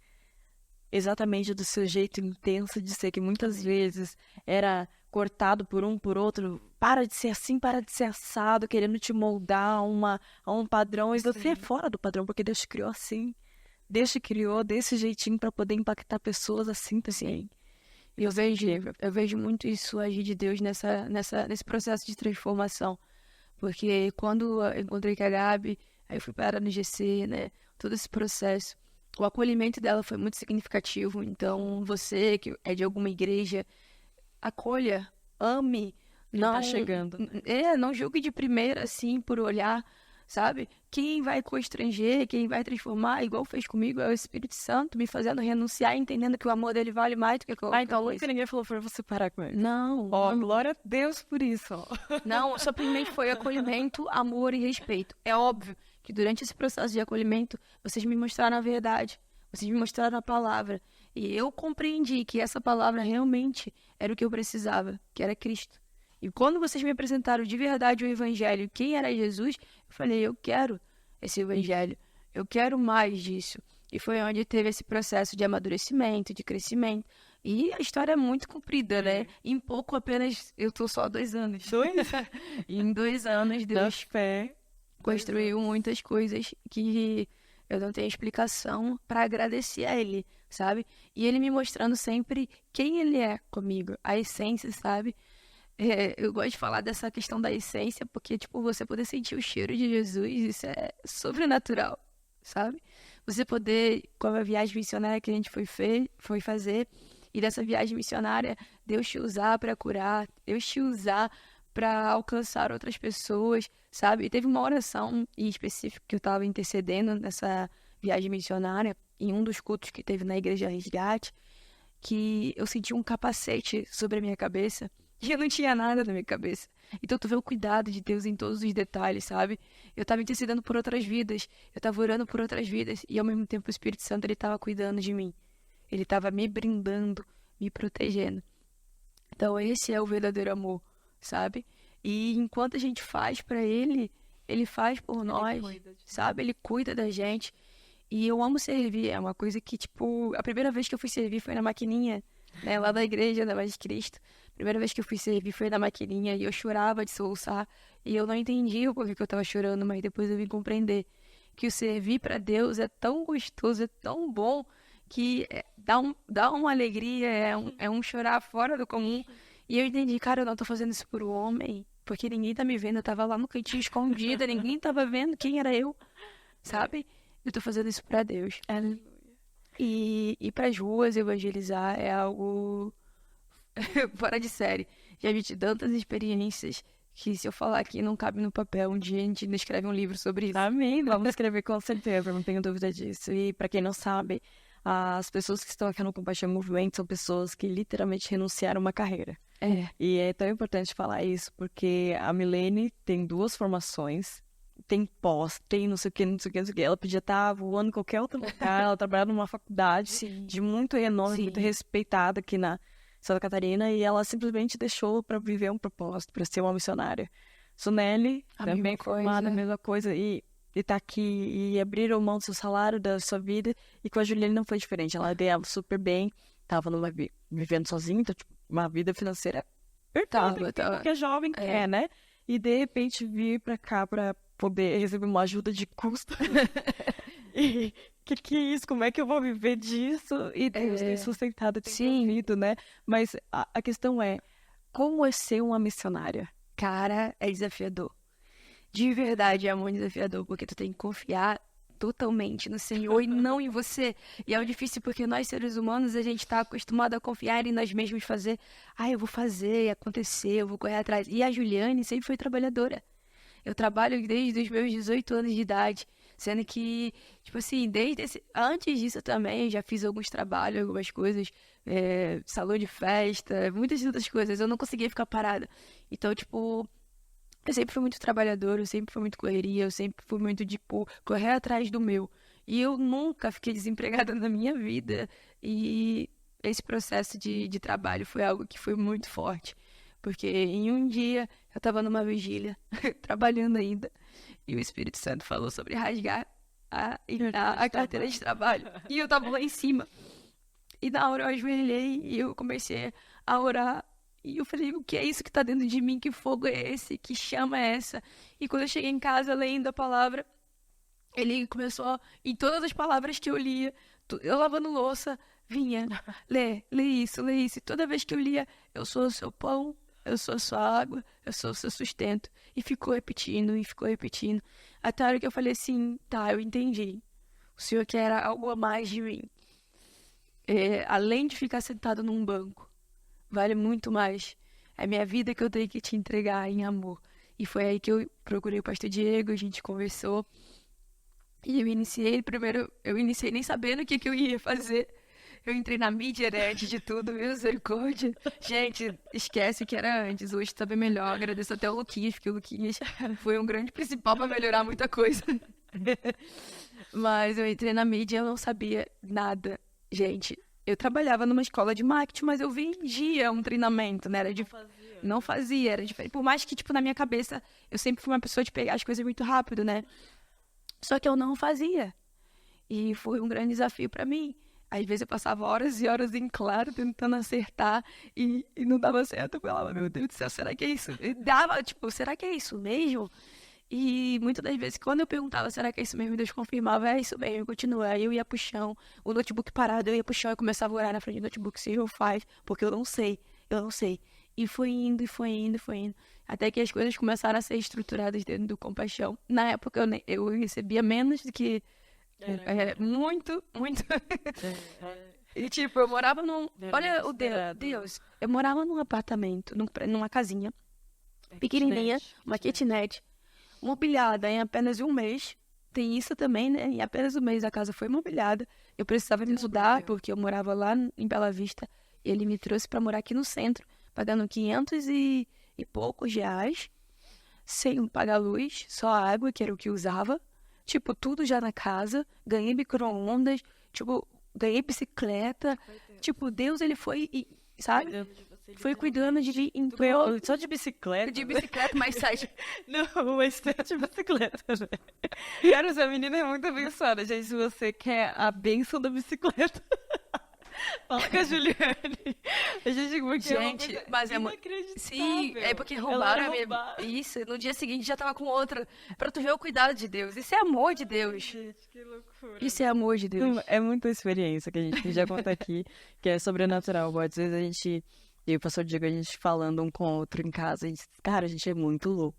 Speaker 2: Exatamente do seu jeito intenso de ser, que muitas vezes era cortado por um, por outro. Para de ser assim, para de ser assado, querendo te moldar a um padrão. E você é fora do padrão, porque Deus te criou assim. Deus te criou desse jeitinho para poder impactar pessoas assim também.
Speaker 1: E eu vejo muito isso agir de Deus nesse processo de transformação. Porque quando eu encontrei com a Gabi, aí eu fui parar no GC, né? Todo esse processo. O acolhimento dela foi muito significativo. Então, você que é de alguma igreja, acolha, ame. Não
Speaker 2: tá chegando.
Speaker 1: Não julgue de primeira, assim, por olhar, sabe? Quem vai constranger, quem vai transformar, igual fez comigo, é o Espírito Santo, me fazendo renunciar, entendendo que o amor dele vale mais do que qualquer
Speaker 2: Então
Speaker 1: coisa.
Speaker 2: nunca ninguém falou pra você parar com ele.
Speaker 1: Não,
Speaker 2: Ó,
Speaker 1: não.
Speaker 2: glória a Deus por isso, ó.
Speaker 1: Não, simplesmente foi acolhimento, amor e respeito. É óbvio que durante esse processo de acolhimento, vocês me mostraram a verdade, vocês me mostraram a palavra. E eu compreendi que essa palavra realmente era o que eu precisava, que era Cristo. E quando vocês me apresentaram de verdade o Evangelho, quem era Jesus, eu falei, eu quero esse Evangelho, eu quero mais disso. E foi onde teve esse processo de amadurecimento, de crescimento. E a história é muito comprida, né? Em pouco apenas, eu tô só há 2 anos.
Speaker 2: 2?
Speaker 1: E em 2 anos,
Speaker 2: Da
Speaker 1: Deus
Speaker 2: fé.
Speaker 1: construiu muitas coisas que eu não tenho explicação para agradecer a ele, sabe? E ele me mostrando sempre quem ele é comigo, a essência, sabe? Eu gosto de falar dessa questão da essência, porque, tipo, você poder sentir o cheiro de Jesus, isso é sobrenatural, sabe? Você poder, com a viagem missionária que a gente foi fazer, e dessa viagem missionária, Deus te usar para curar, Deus te usar para alcançar outras pessoas, sabe? E teve uma oração em específico que eu estava intercedendo nessa viagem missionária, em um dos cultos que teve na Igreja Resgate, que eu senti um capacete sobre a minha cabeça e eu não tinha nada na minha cabeça. Então tu vê o cuidado de Deus em todos os detalhes, sabe? Eu estava intercedendo por outras vidas, eu estava orando por outras vidas e ao mesmo tempo o Espírito Santo ele estava cuidando de mim. Ele estava me brindando, me protegendo. Então esse é o verdadeiro amor, sabe? E enquanto a gente faz pra ele, ele faz por nós, sabe? Ele cuida da gente. E eu amo servir, é uma coisa que, tipo, a primeira vez que eu fui servir foi na maquininha, né? Lá da igreja da Paz de Cristo. A primeira vez que eu fui servir foi na maquininha e eu chorava de soluçar. E eu não entendia o porquê que eu tava chorando, mas depois eu vim compreender que o servir pra Deus é tão gostoso, é tão bom, que dá uma alegria, é um chorar fora do comum. E eu entendi, cara, eu não tô fazendo isso por um homem, porque ninguém tá me vendo, eu tava lá no cantinho escondida, ninguém tava vendo quem era eu, sabe? Eu tô fazendo isso pra Deus. E ir pras ruas evangelizar é algo fora de série. Já vi tantas experiências que se eu falar aqui não cabe no papel. Um dia a gente ainda escreve um livro sobre isso.
Speaker 2: Amém, vamos escrever com certeza, não tenho dúvida disso. E para quem não sabe, as pessoas que estão aqui no Compaixão Movimento são pessoas que literalmente renunciaram a uma carreira. E é tão importante falar isso, porque a Milene tem 2 formações, tem pós, tem não sei o que, não sei o que, não sei o que. Ela podia estar voando em qualquer outro lugar, ela trabalhava numa faculdade de muito renome, muito respeitada aqui na Santa Catarina, e ela simplesmente deixou para viver um propósito, para ser uma missionária. Suneli, também formada, a mesma coisa, e tá aqui, e abriram mão do seu salário, da sua vida, e com a Juliane não foi diferente. Ela ganhava super bem, tava vivendo sozinha, então, tipo, uma vida financeira perfeita, que qualquer jovem quer, né? E de repente vir pra cá pra poder receber uma ajuda de custo. E que é isso? Como é que eu vou viver disso? E Deus tem sustentado, tem provido, né? Mas a questão é, como é ser uma missionária?
Speaker 1: Cara, é desafiador. De verdade é muito desafiador, porque tu tem que confiar totalmente no Senhor e não em você. E é difícil porque nós, seres humanos, a gente tá acostumado a confiar em nós mesmos, fazer, eu vou fazer, acontecer, eu vou correr atrás. E a Juliane sempre foi trabalhadora. Eu trabalho desde os meus 18 anos de idade, sendo que, tipo assim, antes disso também, eu já fiz alguns trabalhos, algumas coisas, salão de festa, muitas outras coisas, eu não conseguia ficar parada. Então, tipo, eu sempre fui muito trabalhadora, eu sempre fui muito correria, eu sempre fui muito, tipo, correr atrás do meu. E eu nunca fiquei desempregada na minha vida. E esse processo de trabalho foi algo que foi muito forte. Porque em um dia eu tava numa vigília, trabalhando ainda, e o Espírito Santo falou sobre rasgar a carteira de trabalho. E eu tava lá em cima. E na hora eu ajoelhei e eu comecei a orar. E eu falei, o que é isso que tá dentro de mim? Que fogo é esse? Que chama é essa? E quando eu cheguei em casa lendo a palavra, ele começou, em todas as palavras que eu lia, eu lavando louça, vinha, lê isso, lê isso. E toda vez que eu lia, eu sou o seu pão, eu sou a sua água, eu sou o seu sustento. E ficou repetindo, Até a hora que eu falei assim, tá, eu entendi. O Senhor quer algo a mais de mim. Além de ficar sentado num banco, vale muito mais. É minha vida que eu tenho que te entregar em amor. E foi aí que eu procurei o pastor Diego, a gente conversou. E eu iniciei nem sabendo o que eu ia fazer. Eu entrei na mídia, né, antes de tudo, misericórdia. Gente, esquece o que era antes, hoje tá bem melhor. Agradeço até o Luquinhas, porque o Luquinhas foi um grande principal para melhorar muita coisa. Mas eu entrei na mídia e eu não sabia nada. Gente, eu trabalhava numa escola de marketing, mas eu vendia um treinamento, né? Não fazia, era diferente. Por mais que, tipo, na minha cabeça, eu sempre fui uma pessoa de pegar as coisas muito rápido, né? Só que eu não fazia. E foi um grande desafio pra mim. Às vezes eu passava horas e horas em claro tentando acertar e não dava certo. Eu falava, meu Deus do céu, será que é isso? E dava, tipo, será que é isso mesmo? E muitas das vezes, quando eu perguntava, será que é isso mesmo? Deus confirmava, é isso mesmo, continua. Aí eu ia pro chão, o notebook parado, eu ia pro chão e começava a orar na frente do notebook, Senhor, faz, porque eu não sei, eu não sei. E foi indo, e foi indo, e foi indo. Até que as coisas começaram a ser estruturadas dentro do Compaixão. Na época eu recebia menos do que muito, muito. E tipo, eu morava num. Olha o Deus, eu morava num apartamento, numa casinha pequenininha, uma kitnet, mobiliada em apenas um mês. Tem isso também, né? Em apenas um mês a casa foi mobiliada. Eu precisava me mudar porque eu morava lá em Bela Vista. E ele me trouxe para morar aqui no centro, pagando 500 e poucos reais, sem pagar luz, só água, que era o que usava. Tipo, tudo já na casa. Ganhei micro-ondas, tipo, ganhei bicicleta. Tipo, Deus, ele foi, sabe? Foi cuidando de mim em
Speaker 2: Só de bicicleta?
Speaker 1: De bicicleta, mas sai.
Speaker 2: Não, mas só de bicicleta, né? Cara, essa menina é muito abençoada, gente. Se você quer a bênção da bicicleta, fala com a Juliane. A gente,
Speaker 1: mas é
Speaker 2: inacreditável.
Speaker 1: Sim, é porque roubaram a minha. Isso, no dia seguinte já tava com outra. Pra tu ver o cuidado de Deus. Isso é amor de Deus.
Speaker 2: Gente, que loucura.
Speaker 1: Isso é amor de Deus.
Speaker 2: É muita experiência que a gente já conta aqui, que é sobrenatural. Às vezes a gente, eu e o pastor Diego, a gente falando um com o outro em casa, cara, a gente é muito louco.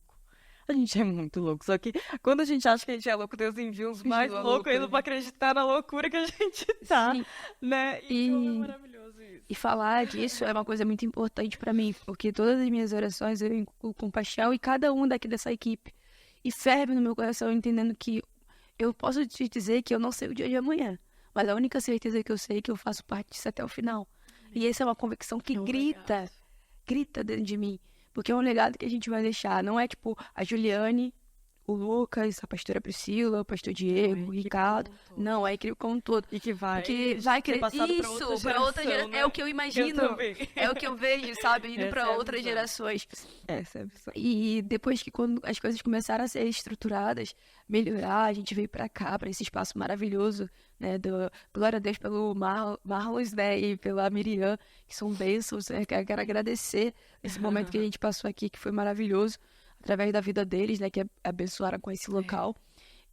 Speaker 2: A gente é muito louco. Só que quando a gente acha que a gente é louco, Deus envia uns mais loucos ainda pra acreditar na loucura que a gente tá.
Speaker 1: Sim.
Speaker 2: Né? E é maravilhoso isso.
Speaker 1: E falar disso é uma coisa muito importante pra mim, porque todas as minhas orações eu incluo compaixão e cada um daqui dessa equipe. E ferve no meu coração entendendo que eu posso te dizer que eu não sei o dia de amanhã, mas a única certeza que eu sei é que eu faço parte disso até o final. E essa é uma convicção que grita dentro de mim. Porque é um legado que a gente vai deixar. Não é tipo a Juliane, o Lucas, a pastora Priscila, o pastor Diego, o Ricardo. Não, é a equipe como um todo.
Speaker 2: E que vai
Speaker 1: crescer. Isso, para outra geração. Né? É o que eu imagino. É o que eu vejo, sabe? Indo para outras gerações.
Speaker 2: Essa é a visão.
Speaker 1: E depois que quando as coisas começaram a ser estruturadas, melhorar, a gente veio para cá, para esse espaço maravilhoso, né? Glória a Deus pelo Marlos, né? E pela Miriam, que são bênçãos. Né? Quero agradecer esse momento que a gente passou aqui, que foi maravilhoso, através da vida deles, né? Que abençoaram com esse local.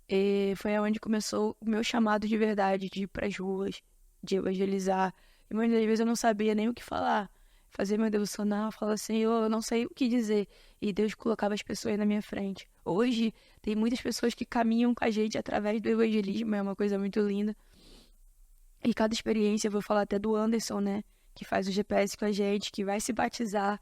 Speaker 1: E foi onde começou o meu chamado de verdade, de ir para as ruas, de evangelizar. E muitas vezes eu não sabia nem o que falar. Fazer meu devocional, falar assim, eu não sei o que dizer. E Deus colocava as pessoas na minha frente. Hoje, tem muitas pessoas que caminham com a gente através do evangelismo, é uma coisa muito linda. E cada experiência, eu vou falar até do Anderson, né? Que faz o GPS com a gente, que vai se batizar.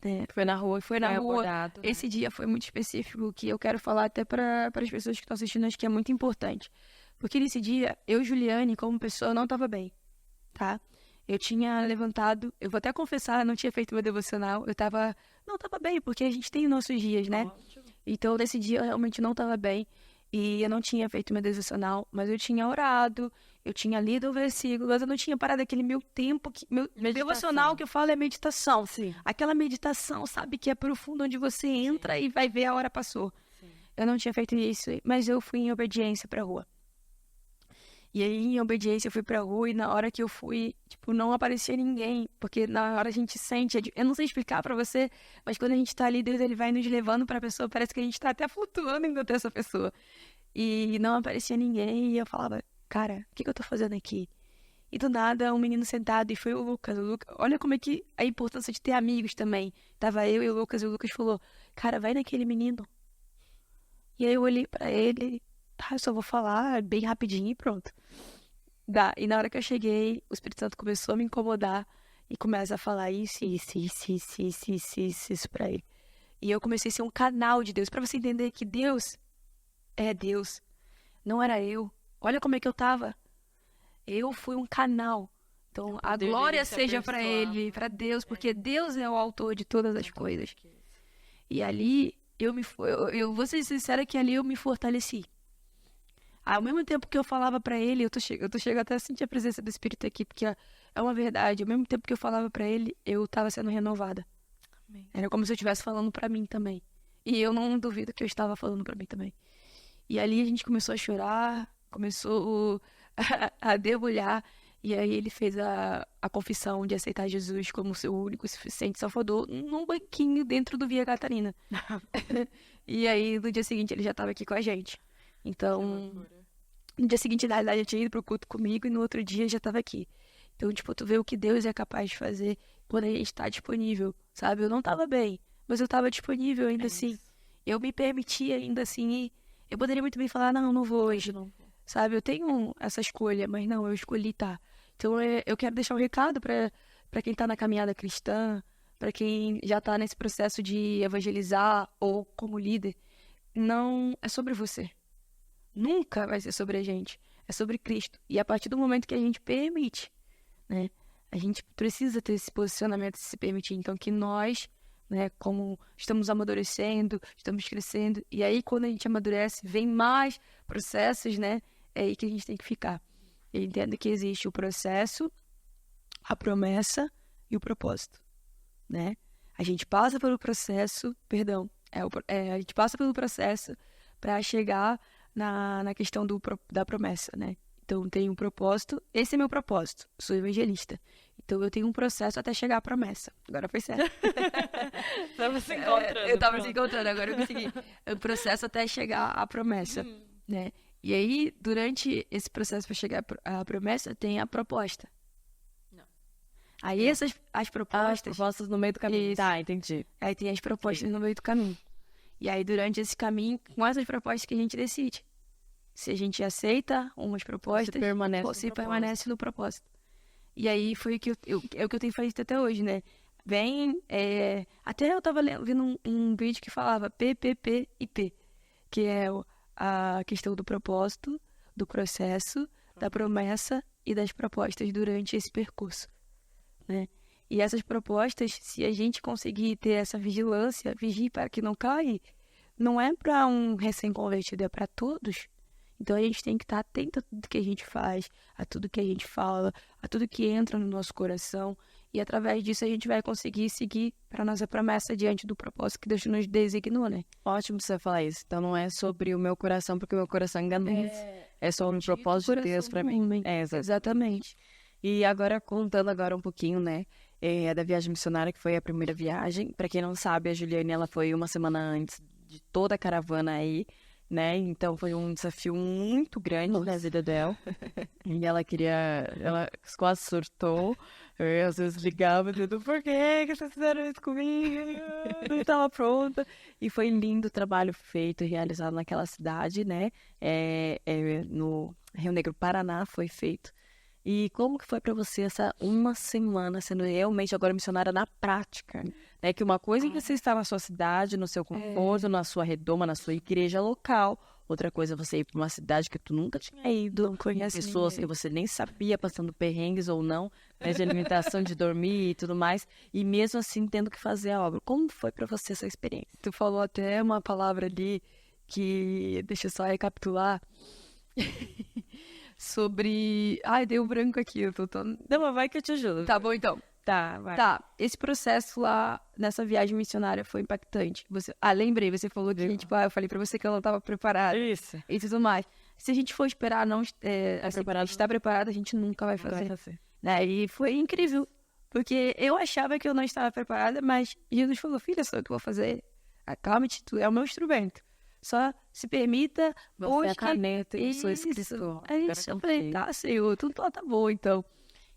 Speaker 1: Né?
Speaker 2: Foi na rua.
Speaker 1: Abordado, né? Esse dia foi muito específico, que eu quero falar até para as pessoas que estão assistindo, acho que é muito importante. Porque nesse dia, eu, Juliane, como pessoa, não estava bem, tá? Eu tinha levantado, eu vou até confessar, não tinha feito meu devocional, não estava bem, porque a gente tem os nossos dias, né? Ótimo. Então, nesse dia, eu realmente não estava bem, e eu não tinha feito meu devocional, mas eu tinha orado, eu tinha lido o versículo, mas eu não tinha parado aquele meu tempo, meu devocional que eu falo é meditação.
Speaker 2: Sim.
Speaker 1: Aquela meditação, sabe, que é profundo, onde você entra e vai ver a hora passou. Sim. Eu não tinha feito isso, mas eu fui em obediência pra rua. E aí, em obediência, eu fui pra rua e na hora que eu fui, tipo, não aparecia ninguém. Porque na hora a gente sente, eu não sei explicar pra você, mas quando a gente tá ali, Deus, ele vai nos levando pra pessoa, parece que a gente tá até flutuando indo até essa pessoa. E não aparecia ninguém e eu falava, cara, o que eu tô fazendo aqui? E do nada, um menino sentado, e foi o Lucas. Olha como é que a importância de ter amigos também. Tava eu e o Lucas falou, cara, vai naquele menino. E aí eu olhei pra ele, tá, eu só vou falar bem rapidinho e pronto. E na hora que eu cheguei, o Espírito Santo começou a me incomodar e começa a falar isso pra ele. E eu comecei a ser um canal de Deus, pra você entender que Deus é Deus, não era eu. Olha como é que eu tava. Eu fui um canal. Então, a glória seja pra ele, pra Deus, porque Deus é o autor de todas as coisas. E ali, eu vou ser sincera que ali eu me fortaleci. Ao mesmo tempo que eu falava pra ele, eu tô chegando até a sentir a presença do Espírito aqui, porque é uma verdade. Ao mesmo tempo que eu falava pra ele, eu tava sendo renovada. Amém. Era como se eu estivesse falando pra mim também. E eu não duvido que eu estava falando pra mim também. E ali a gente começou a chorar, começou a debulhar. E aí ele fez a confissão de aceitar Jesus como seu único e suficiente salvador num banquinho dentro do Via Catarina. E aí, no dia seguinte, ele já estava aqui com a gente. Então, no dia seguinte, na verdade, ele tinha ido pro culto comigo e no outro dia já estava aqui. Então, tipo, tu vê o que Deus é capaz de fazer quando a gente está disponível, sabe? Eu não estava bem, mas eu estava disponível ainda assim. Eu me permiti ainda assim ir. Eu poderia muito bem falar, não vou hoje, sabe? Eu tenho essa escolha, mas não, eu escolhi estar. Então, eu quero deixar um recado para quem está na caminhada cristã, para quem já está nesse processo de evangelizar ou como líder. Não é sobre você. Nunca vai ser sobre a gente. É sobre Cristo. E a partir do momento que a gente permite, né? A gente precisa ter esse posicionamento, se permitir. Então, que nós, né, como estamos amadurecendo, estamos crescendo, e aí quando a gente amadurece, vem mais processos, né? É aí que a gente tem que ficar. Eu entendo que existe o processo, a promessa e o propósito, né? A gente passa pelo processo, a gente passa pelo processo para chegar na questão da promessa, né? Então, tem um propósito, esse é meu propósito, sou evangelista. Então, eu tenho um processo até chegar à promessa. Agora foi certo.
Speaker 2: Tava se encontrando.
Speaker 1: Eu tava se encontrando, agora eu consegui. O processo até chegar à promessa, né? E aí, durante esse processo para chegar à promessa, tem a proposta. Aí as propostas...
Speaker 2: As propostas no meio do caminho.
Speaker 1: Isso.
Speaker 2: Tá, entendi.
Speaker 1: Aí tem as propostas no meio do caminho. E aí, durante esse caminho, com essas propostas que a gente decide. Se a gente aceita umas propostas, ou se permanece no propósito. E aí foi o que é o que eu tenho feito até hoje, né? Até eu tava vendo um vídeo que falava PPP e P, que é a questão do propósito, do processo, da promessa e das propostas durante esse percurso, né? E essas propostas, se a gente conseguir ter essa vigilância, vigie para que não caia, não é para um recém-convertido, é para todos. Então a gente tem que estar atento a tudo que a gente faz, a tudo que a gente fala, a tudo que entra no nosso coração. E através disso a gente vai conseguir seguir para a nossa promessa diante do propósito que Deus nos designou, né?
Speaker 2: Ótimo você falar isso. Então não é sobre o meu coração, porque o meu coração é enganoso. É sobre o propósito de Deus para mim.
Speaker 1: Exatamente.
Speaker 2: E agora, contando agora um pouquinho, né? Da viagem missionária, que foi a primeira viagem. Para quem não sabe, a Juliane, ela foi uma semana antes de toda a caravana aí, né? Então foi um desafio muito grande na vida dela. E ela quase surtou. Eu às vezes ligava dizendo, por que vocês fizeram isso comigo? Eu não estava pronta. E foi lindo o trabalho feito e realizado naquela cidade, né? No Rio Negro, Paraná, foi feito. E como que foi para você essa uma semana sendo realmente agora missionária na prática? Né? Que uma coisa é que você está na sua cidade, no seu conforto, na sua redoma, na sua igreja local. Outra coisa é você ir para uma cidade que tu nunca tinha ido,
Speaker 1: Não conhece
Speaker 2: pessoas
Speaker 1: ninguém.
Speaker 2: que você nem sabia, passando perrengues ou não, né? De alimentação, de dormir e tudo mais. E mesmo assim tendo que fazer a obra. Como foi para você essa experiência?
Speaker 1: Tu falou até uma palavra ali que, deixa eu só recapitular, sobre... Ai, deu branco aqui, eu tô...
Speaker 2: Não, mas vai que eu te ajudo.
Speaker 1: Tá bom, então.
Speaker 2: Tá, vai.
Speaker 1: Tá, esse processo lá, nessa viagem missionária, foi impactante. Lembrei, você falou que, tipo, eu falei pra você que eu não tava preparada.
Speaker 2: Isso.
Speaker 1: E tudo mais. Se a gente for esperar estar preparada, a gente nunca vai fazer. Né? E foi incrível, porque eu achava que eu não estava preparada, mas Jesus falou, filha, sou eu que vou fazer. Acalme-te, tu é o meu instrumento. Só se permita,
Speaker 2: Você é a caneta e eu sou escritor.
Speaker 1: É isso, eu falei, tá, Senhor, tudo tá bom, então.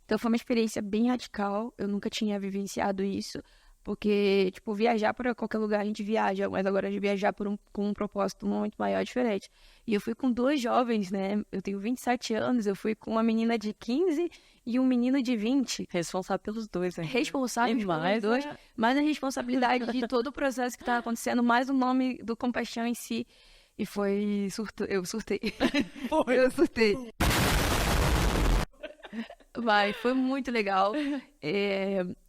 Speaker 1: Então foi uma experiência bem radical, eu nunca tinha vivenciado isso, porque, tipo, viajar para qualquer lugar a gente viaja, mas agora de viajar com um propósito muito maior é diferente. E eu fui com dois jovens, né, eu tenho 27 anos, eu fui com uma menina de 15 e um menino de 20.
Speaker 2: Responsável pelos dois, né?
Speaker 1: Responsável pelos dois, mais a responsabilidade de todo o processo que estava acontecendo, mais o nome do Compaixão em si. E foi... Eu surtei. Eu surtei. Mas foi muito legal.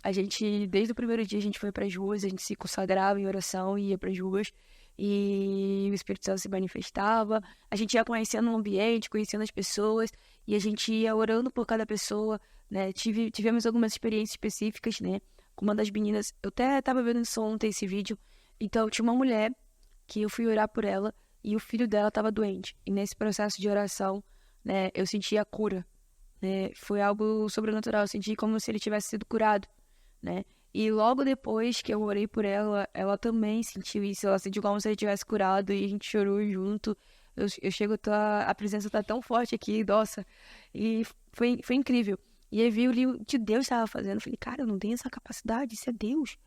Speaker 1: A gente, desde o primeiro dia, a gente foi para as ruas, a gente se consagrava em oração e ia para as ruas. E o Espírito Santo se manifestava. A gente ia conhecendo o ambiente, conhecendo as pessoas. E a gente ia orando por cada pessoa, né? Tivemos algumas experiências específicas, né? Com uma das meninas. Eu até estava vendo isso ontem, esse vídeo. Então, tinha uma mulher que eu fui orar por ela. E o filho dela estava doente. E nesse processo de oração, né? Eu senti a cura, né? Foi algo sobrenatural, eu senti como se ele tivesse sido curado, né? E logo depois que eu orei por ela, ela também sentiu isso, ela sentiu como se ele tivesse curado e a gente chorou junto. Eu chego, a presença tá tão forte aqui, nossa, e foi incrível. E aí vi ali o que Deus estava fazendo, eu falei, cara, eu não tenho essa capacidade, isso é Deus.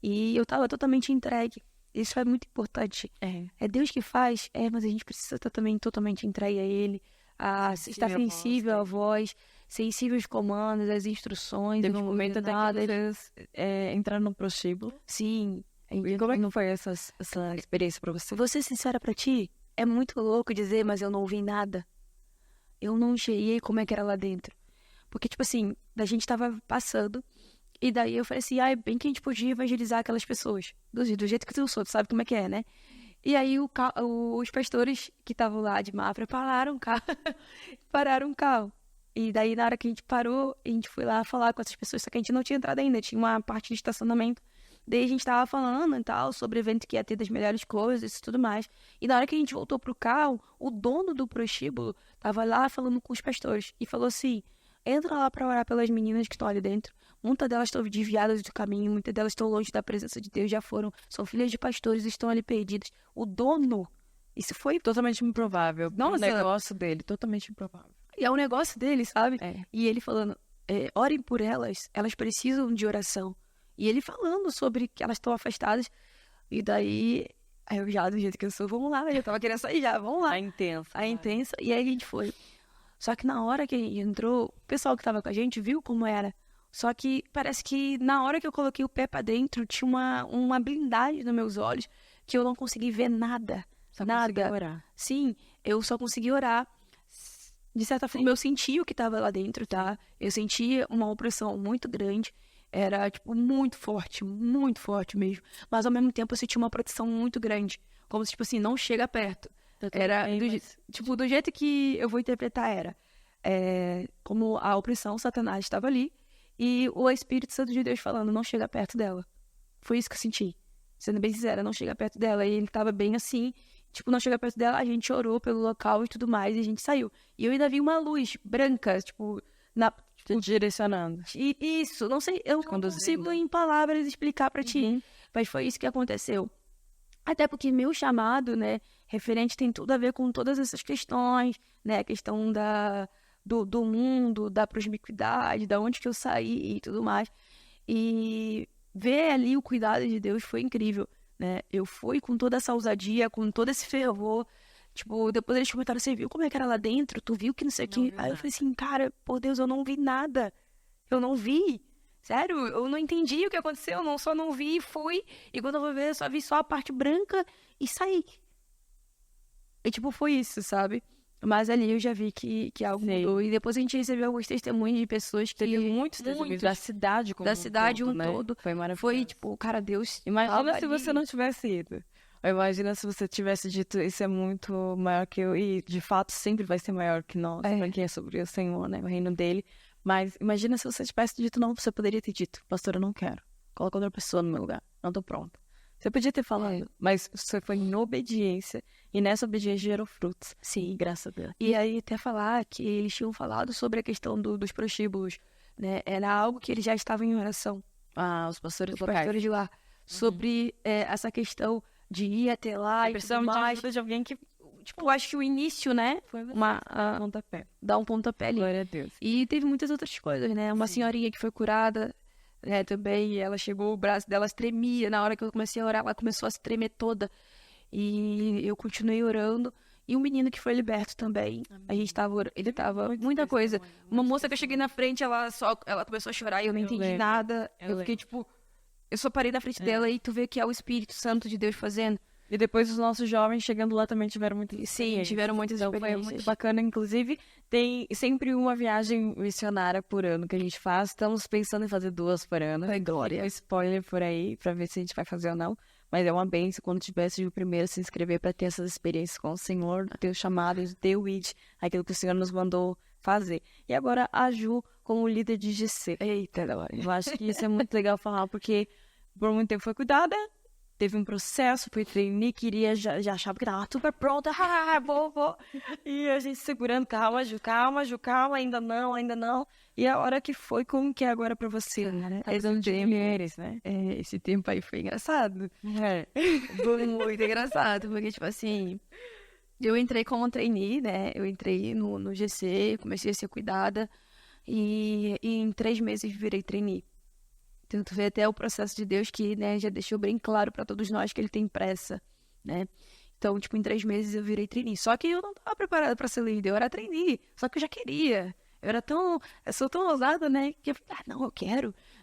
Speaker 1: E eu tava totalmente entregue. Isso é muito importante. É Deus que faz, mas a gente precisa estar também totalmente entregue a Ele, estar sensível à voz, sensível aos comandos, às instruções.
Speaker 2: Teve um momento até que vocês entraram no prostíbulo.
Speaker 1: Sim.
Speaker 2: E como é que foi essa experiência pra você?
Speaker 1: Vou ser sincera pra ti, é muito louco dizer, mas eu não ouvi nada. Eu não enxerguei como é que era lá dentro. Porque, tipo assim, a gente tava passando, e daí eu falei assim, bem que a gente podia evangelizar aquelas pessoas. Do jeito que eu sou, tu sabe como é que é, né? E aí os pastores que estavam lá de Mafra pararam o carro. Pararam o carro. E daí, na hora que a gente parou, a gente foi lá falar com essas pessoas, só que a gente não tinha entrado ainda, tinha uma parte de estacionamento. Daí a gente tava falando e tal, sobre o evento que ia ter das melhores coisas e tudo mais. E na hora que a gente voltou pro carro, o dono do prostíbulo tava lá falando com os pastores. E falou assim, entra lá pra orar pelas meninas que estão ali dentro. Muitas delas estão desviadas do caminho, muitas delas estão longe da presença de Deus, já foram, são filhas de pastores, estão ali perdidas. O dono, isso foi
Speaker 2: totalmente improvável.
Speaker 1: Nossa,
Speaker 2: o negócio dele, totalmente improvável.
Speaker 1: E é um negócio dele, sabe? E ele falando, orem por elas, elas precisam de oração. E ele falando sobre que elas estão afastadas. E daí, aí eu já, do jeito que eu sou, vamos lá, eu tava querendo sair já, vamos lá. A intensa. E aí a gente foi. Só que na hora que a gente entrou, o pessoal que tava com a gente viu como era. Só que parece que na hora que eu coloquei o pé pra dentro, tinha uma blindagem nos meus olhos que eu não consegui ver nada.
Speaker 2: Só
Speaker 1: nada.
Speaker 2: Consegui orar.
Speaker 1: Sim, eu só consegui orar. De certa forma, eu senti o que tava lá dentro, tá? Eu senti uma opressão muito grande. Era, tipo, muito forte mesmo. Mas, ao mesmo tempo, eu senti uma proteção muito grande. Como se, tipo assim, não chega perto. Era, do jeito que eu vou interpretar, como a opressão, Satanás estava ali. E o Espírito Santo de Deus falando, não chega perto dela. Foi isso que eu senti. Sendo bem sincera, não chega perto dela. E ele tava bem assim, tipo, não chega perto dela. A gente orou pelo local e tudo mais, e a gente saiu. E eu ainda vi uma luz branca, tipo,
Speaker 2: direcionando.
Speaker 1: E isso, não sei, eu não consigo em palavras explicar pra ti. Mas foi isso que aconteceu. Até porque meu chamado, né, referente tem tudo a ver com todas essas questões, né, a questão do mundo, da promiscuidade, da onde que eu saí e tudo mais. E ver ali o cuidado de Deus foi incrível, né? Eu fui com toda essa ousadia, com todo esse fervor. Tipo, depois eles comentaram, você viu como é que era lá dentro? Tu viu que não sei o que? Aí eu falei assim, cara, por Deus, eu não vi nada. Eu não vi. Sério, eu não entendi o que aconteceu, só não vi e fui. E quando eu vou ver, eu só vi só a parte branca e saí. E tipo, foi isso, sabe? Mas ali eu já vi que algo mudou. E depois a gente recebeu alguns testemunhos de pessoas que...
Speaker 2: Teve muitos testemunhos da cidade como
Speaker 1: da cidade
Speaker 2: todo, né?
Speaker 1: todo.
Speaker 2: Foi maravilhoso.
Speaker 1: Foi, tipo, cara, Deus...
Speaker 2: Imagina se você não tivesse ido. Imagina se você tivesse dito, isso é muito maior que eu. E, de fato, sempre vai ser maior que nós. Pra quem é sobre o Senhor, né? O reino dele. Mas imagina se você tivesse dito não, você poderia ter dito, pastor, eu não quero. Coloca outra pessoa no meu lugar. Não tô pronta. Você podia ter falado, mas você foi em obediência. E nessa obediência gerou frutos.
Speaker 1: Sim.
Speaker 2: Graças a Deus.
Speaker 1: E aí até falar que eles tinham falado sobre a questão dos prostíbulos, né? Era algo que eles já estavam em oração.
Speaker 2: Os pastores
Speaker 1: de lá. Sobre essa questão de ir até lá e tudo mais.
Speaker 2: De ajuda de alguém que...
Speaker 1: Tipo, eu acho que o início, né?
Speaker 2: Foi
Speaker 1: pontapé. Dar um pontapé ali.
Speaker 2: Glória a Deus.
Speaker 1: E teve muitas outras coisas, né? Uma senhorinha que foi curada, né, também. E ela chegou, o braço dela tremia. Na hora que eu comecei a orar, ela começou a se tremer toda. E eu continuei orando. E um menino que foi liberto também. Amém. A gente tava... Ele tava... Muita coisa. Uma moça que eu cheguei na frente, ela começou a chorar e eu não entendi nada. Eu fiquei, tipo... Eu só parei na frente dela e tu vê que é o Espírito Santo de Deus fazendo.
Speaker 2: E depois os nossos jovens chegando lá também tiveram muitas
Speaker 1: experiências. Sim, tiveram muitas experiências.
Speaker 2: Foi muito bacana. Inclusive, tem sempre uma viagem missionária por ano que a gente faz. Estamos pensando em fazer 2 por ano.
Speaker 1: É glória.
Speaker 2: Fica um spoiler por aí, pra ver se a gente vai fazer ou não. Mas é uma bênção quando tivesse de primeiro se inscrever para ter essas experiências com o Senhor, ter o chamado, ter o ID, aquilo que o Senhor nos mandou fazer. E agora a Ju como líder de GC.
Speaker 1: Eita, glória.
Speaker 2: Eu acho que isso é muito legal falar, porque por muito tempo foi cuidada teve um processo, foi trainee, queria, já achava que tava super pronta, vou. E a gente segurando, calma, Ju, ainda não. E a hora que foi, como que é agora pra você? Mulheres, né?
Speaker 1: Esse tempo aí foi engraçado. Foi muito engraçado, porque, tipo assim, eu entrei como trainee, né? Eu entrei no GC, comecei a ser cuidada e em 3 meses virei trainee. Então, tu vê até o processo de Deus que, né, já deixou bem claro para todos nós que ele tem pressa, né? Então, tipo, em 3 meses eu virei trainee. Só que eu não estava preparada para ser líder, eu era trainee. Só que eu já queria. Eu sou tão ousada, né? Que eu falei, não,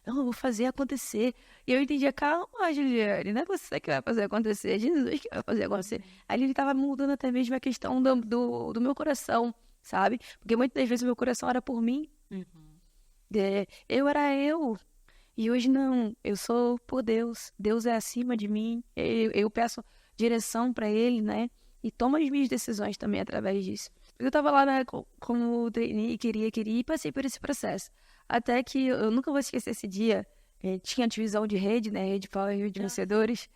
Speaker 1: eu vou fazer acontecer. E eu entendia, calma, Juliane, não é você que vai fazer acontecer, é Jesus que vai fazer acontecer. Aí ele estava mudando até mesmo a questão do meu coração, sabe? Porque muitas das vezes o meu coração era por mim. Eu era eu. E hoje não, eu sou por Deus. Deus é acima de mim. Eu peço direção para Ele, né? E tomo as minhas decisões também através disso. Eu tava lá, né, como trainee, queria e passei por esse processo. Até que eu nunca vou esquecer esse dia. Tinha divisão de rede, né? Rede Power e Rede Vencedores.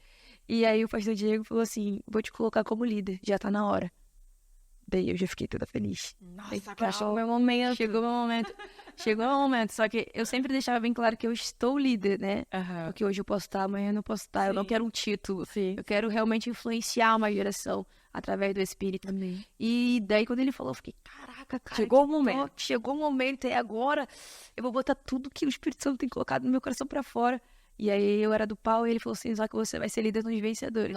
Speaker 1: E aí o pastor Diego falou assim, vou te colocar como líder, já tá na hora. Daí eu já fiquei toda feliz.
Speaker 2: Nossa, chegou meu momento.
Speaker 1: Chegou o momento. Só que eu sempre deixava bem claro que eu estou líder, né? Porque hoje eu posso estar, amanhã eu não posso estar. Sim. Eu não quero um título.
Speaker 2: Sim.
Speaker 1: Eu quero realmente influenciar uma geração através do Espírito.
Speaker 2: Amém.
Speaker 1: E daí quando ele falou, eu fiquei, caraca, cara.
Speaker 2: Chegou o momento.
Speaker 1: Chegou o momento. E agora eu vou botar tudo que o Espírito Santo tem colocado no meu coração pra fora. E aí eu era do pau e ele falou assim, só que você vai ser líder dos vencedores.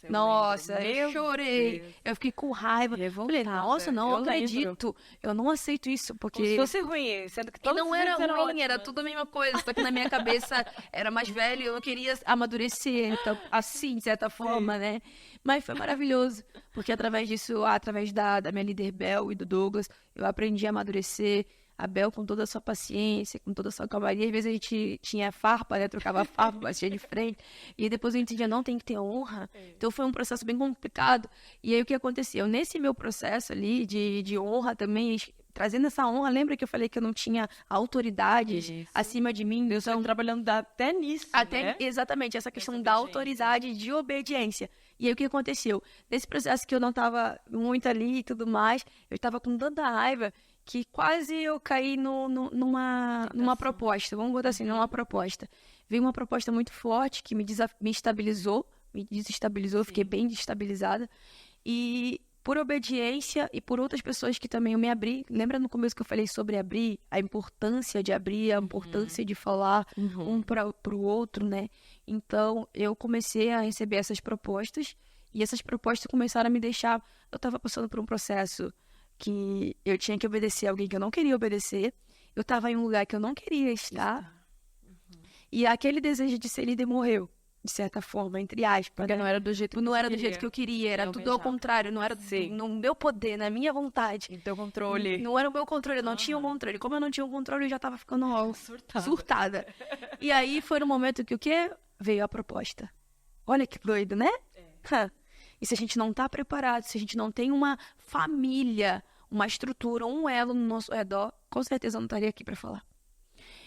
Speaker 1: Nossa, eu chorei. Deus. Eu fiquei com raiva. Falei, nossa, não acredito. Eu não aceito isso, porque...
Speaker 2: Se fosse ruim, sendo que todos
Speaker 1: não era ruim, era tudo a mesma coisa. Só que na minha cabeça era mais velho, eu não queria amadurecer, então, assim, de certa forma, né? Mas foi maravilhoso, porque através disso, através da minha líder Bel e do Douglas, eu aprendi a amadurecer. A Bel com toda a sua paciência, com toda a sua calmaria. Às vezes a gente tinha farpa, né? Trocava farpa, batia de frente. E depois a gente entendia, não, tem que ter honra. Então foi um processo bem complicado. E aí o que aconteceu? Nesse meu processo ali de honra também, trazendo essa honra, lembra que eu falei que eu não tinha autoridade acima de mim?
Speaker 2: Deus está trabalhando até nisso, né?
Speaker 1: Exatamente, essa questão da autoridade, de obediência. E aí o que aconteceu? Nesse processo que eu não estava muito ali e tudo mais, eu estava com tanta raiva que quase eu caí numa proposta, vamos botar assim, numa proposta. Veio uma proposta muito forte que me desestabilizou, fiquei bem destabilizada. E por obediência e por outras pessoas que também eu me abri, lembra no começo que eu falei sobre abrir, a importância de abrir, a importância de falar um para o outro, né? Então, eu comecei a receber essas propostas e essas propostas começaram a me deixar... Eu estava passando por um processo que eu tinha que obedecer a alguém que eu não queria obedecer. Eu estava em um lugar que eu não queria estar. E aquele desejo de ser líder morreu, de certa forma, entre aspas.
Speaker 2: Porque não era do jeito
Speaker 1: que eu queria, era tudo ao contrário, não era no meu poder, na minha vontade.
Speaker 2: No teu controle.
Speaker 1: Não era o meu controle, eu não tinha o controle. Como eu não tinha o controle, eu já estava ficando surtada. E aí foi no momento que o quê? Veio a proposta. Olha que doido, né? E se a gente não está preparado, se a gente não tem uma família, uma estrutura, um elo no nosso redor, com certeza eu não estaria aqui para falar.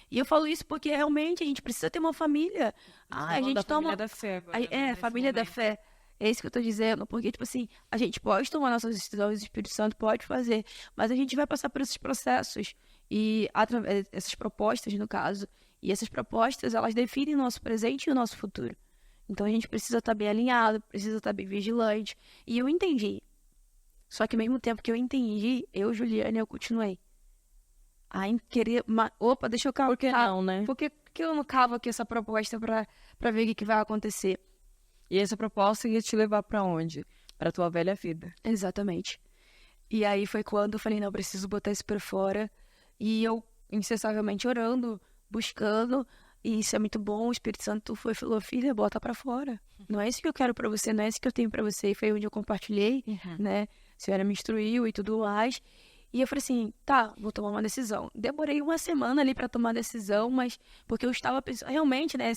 Speaker 1: E eu falo isso porque realmente a gente precisa ter uma família.
Speaker 2: A gente toma... Família da fé agora,
Speaker 1: família da fé. É isso que eu tô dizendo, porque, tipo assim, a gente pode tomar nossas decisões, o Espírito Santo pode fazer, mas a gente vai passar por esses processos e através essas propostas, no caso, e essas propostas, elas definem o nosso presente e o nosso futuro. Então, a gente precisa estar bem alinhado, precisa estar bem vigilante. E eu entendi. Só que ao mesmo tempo que eu entendi, Juliane, eu continuei. Querer... Opa, deixa eu cavar.
Speaker 2: Por que não, né?
Speaker 1: Por que eu não cavo aqui essa proposta pra ver o que vai acontecer?
Speaker 2: E essa proposta ia te levar pra onde? Pra tua velha vida.
Speaker 1: Exatamente. E aí foi quando eu falei, não, eu preciso botar isso pra fora. E eu, incessantemente orando, buscando... E isso é muito bom, o Espírito Santo falou, filha, bota pra fora. Não é isso que eu quero pra você, não é isso que eu tenho pra você. E foi onde eu compartilhei, né? A senhora me instruiu e tudo mais. E eu falei assim, tá, vou tomar uma decisão. Demorei uma semana ali pra tomar a decisão, mas porque eu estava pensando, realmente, né?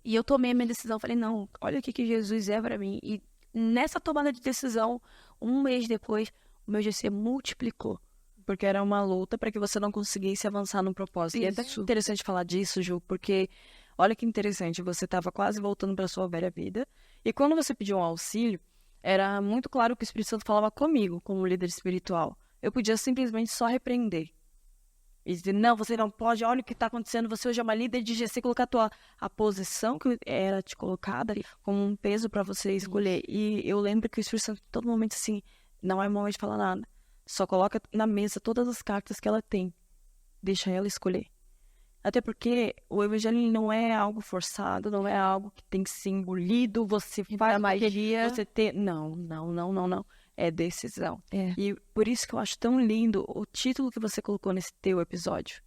Speaker 1: E eu tomei a minha decisão, falei, não, olha o que Jesus é pra mim. E nessa tomada de decisão, um mês depois, o meu GC multiplicou.
Speaker 2: Porque era uma luta para que você não conseguisse avançar no propósito.
Speaker 1: Isso.
Speaker 2: E é até interessante falar disso, Ju, porque Olha que interessante, você estava quase voltando para sua velha vida, e quando você pediu um auxílio, era muito claro que o Espírito Santo falava comigo, como líder espiritual. Eu podia simplesmente só repreender. E dizer, não, você não pode, olha o que está acontecendo, você hoje é uma líder de GC, colocar a posição que era te colocada como um peso para você escolher. E eu lembro que o Espírito Santo, em todo momento, assim, não é momento de falar nada. Só coloca na mesa todas as cartas que ela tem. Deixa ela escolher. Até porque o evangelho não é algo forçado, não é algo que tem que ser engolido, você faz magia, você tem... Não. É decisão. E por isso que eu acho tão lindo o título que você colocou nesse teu episódio.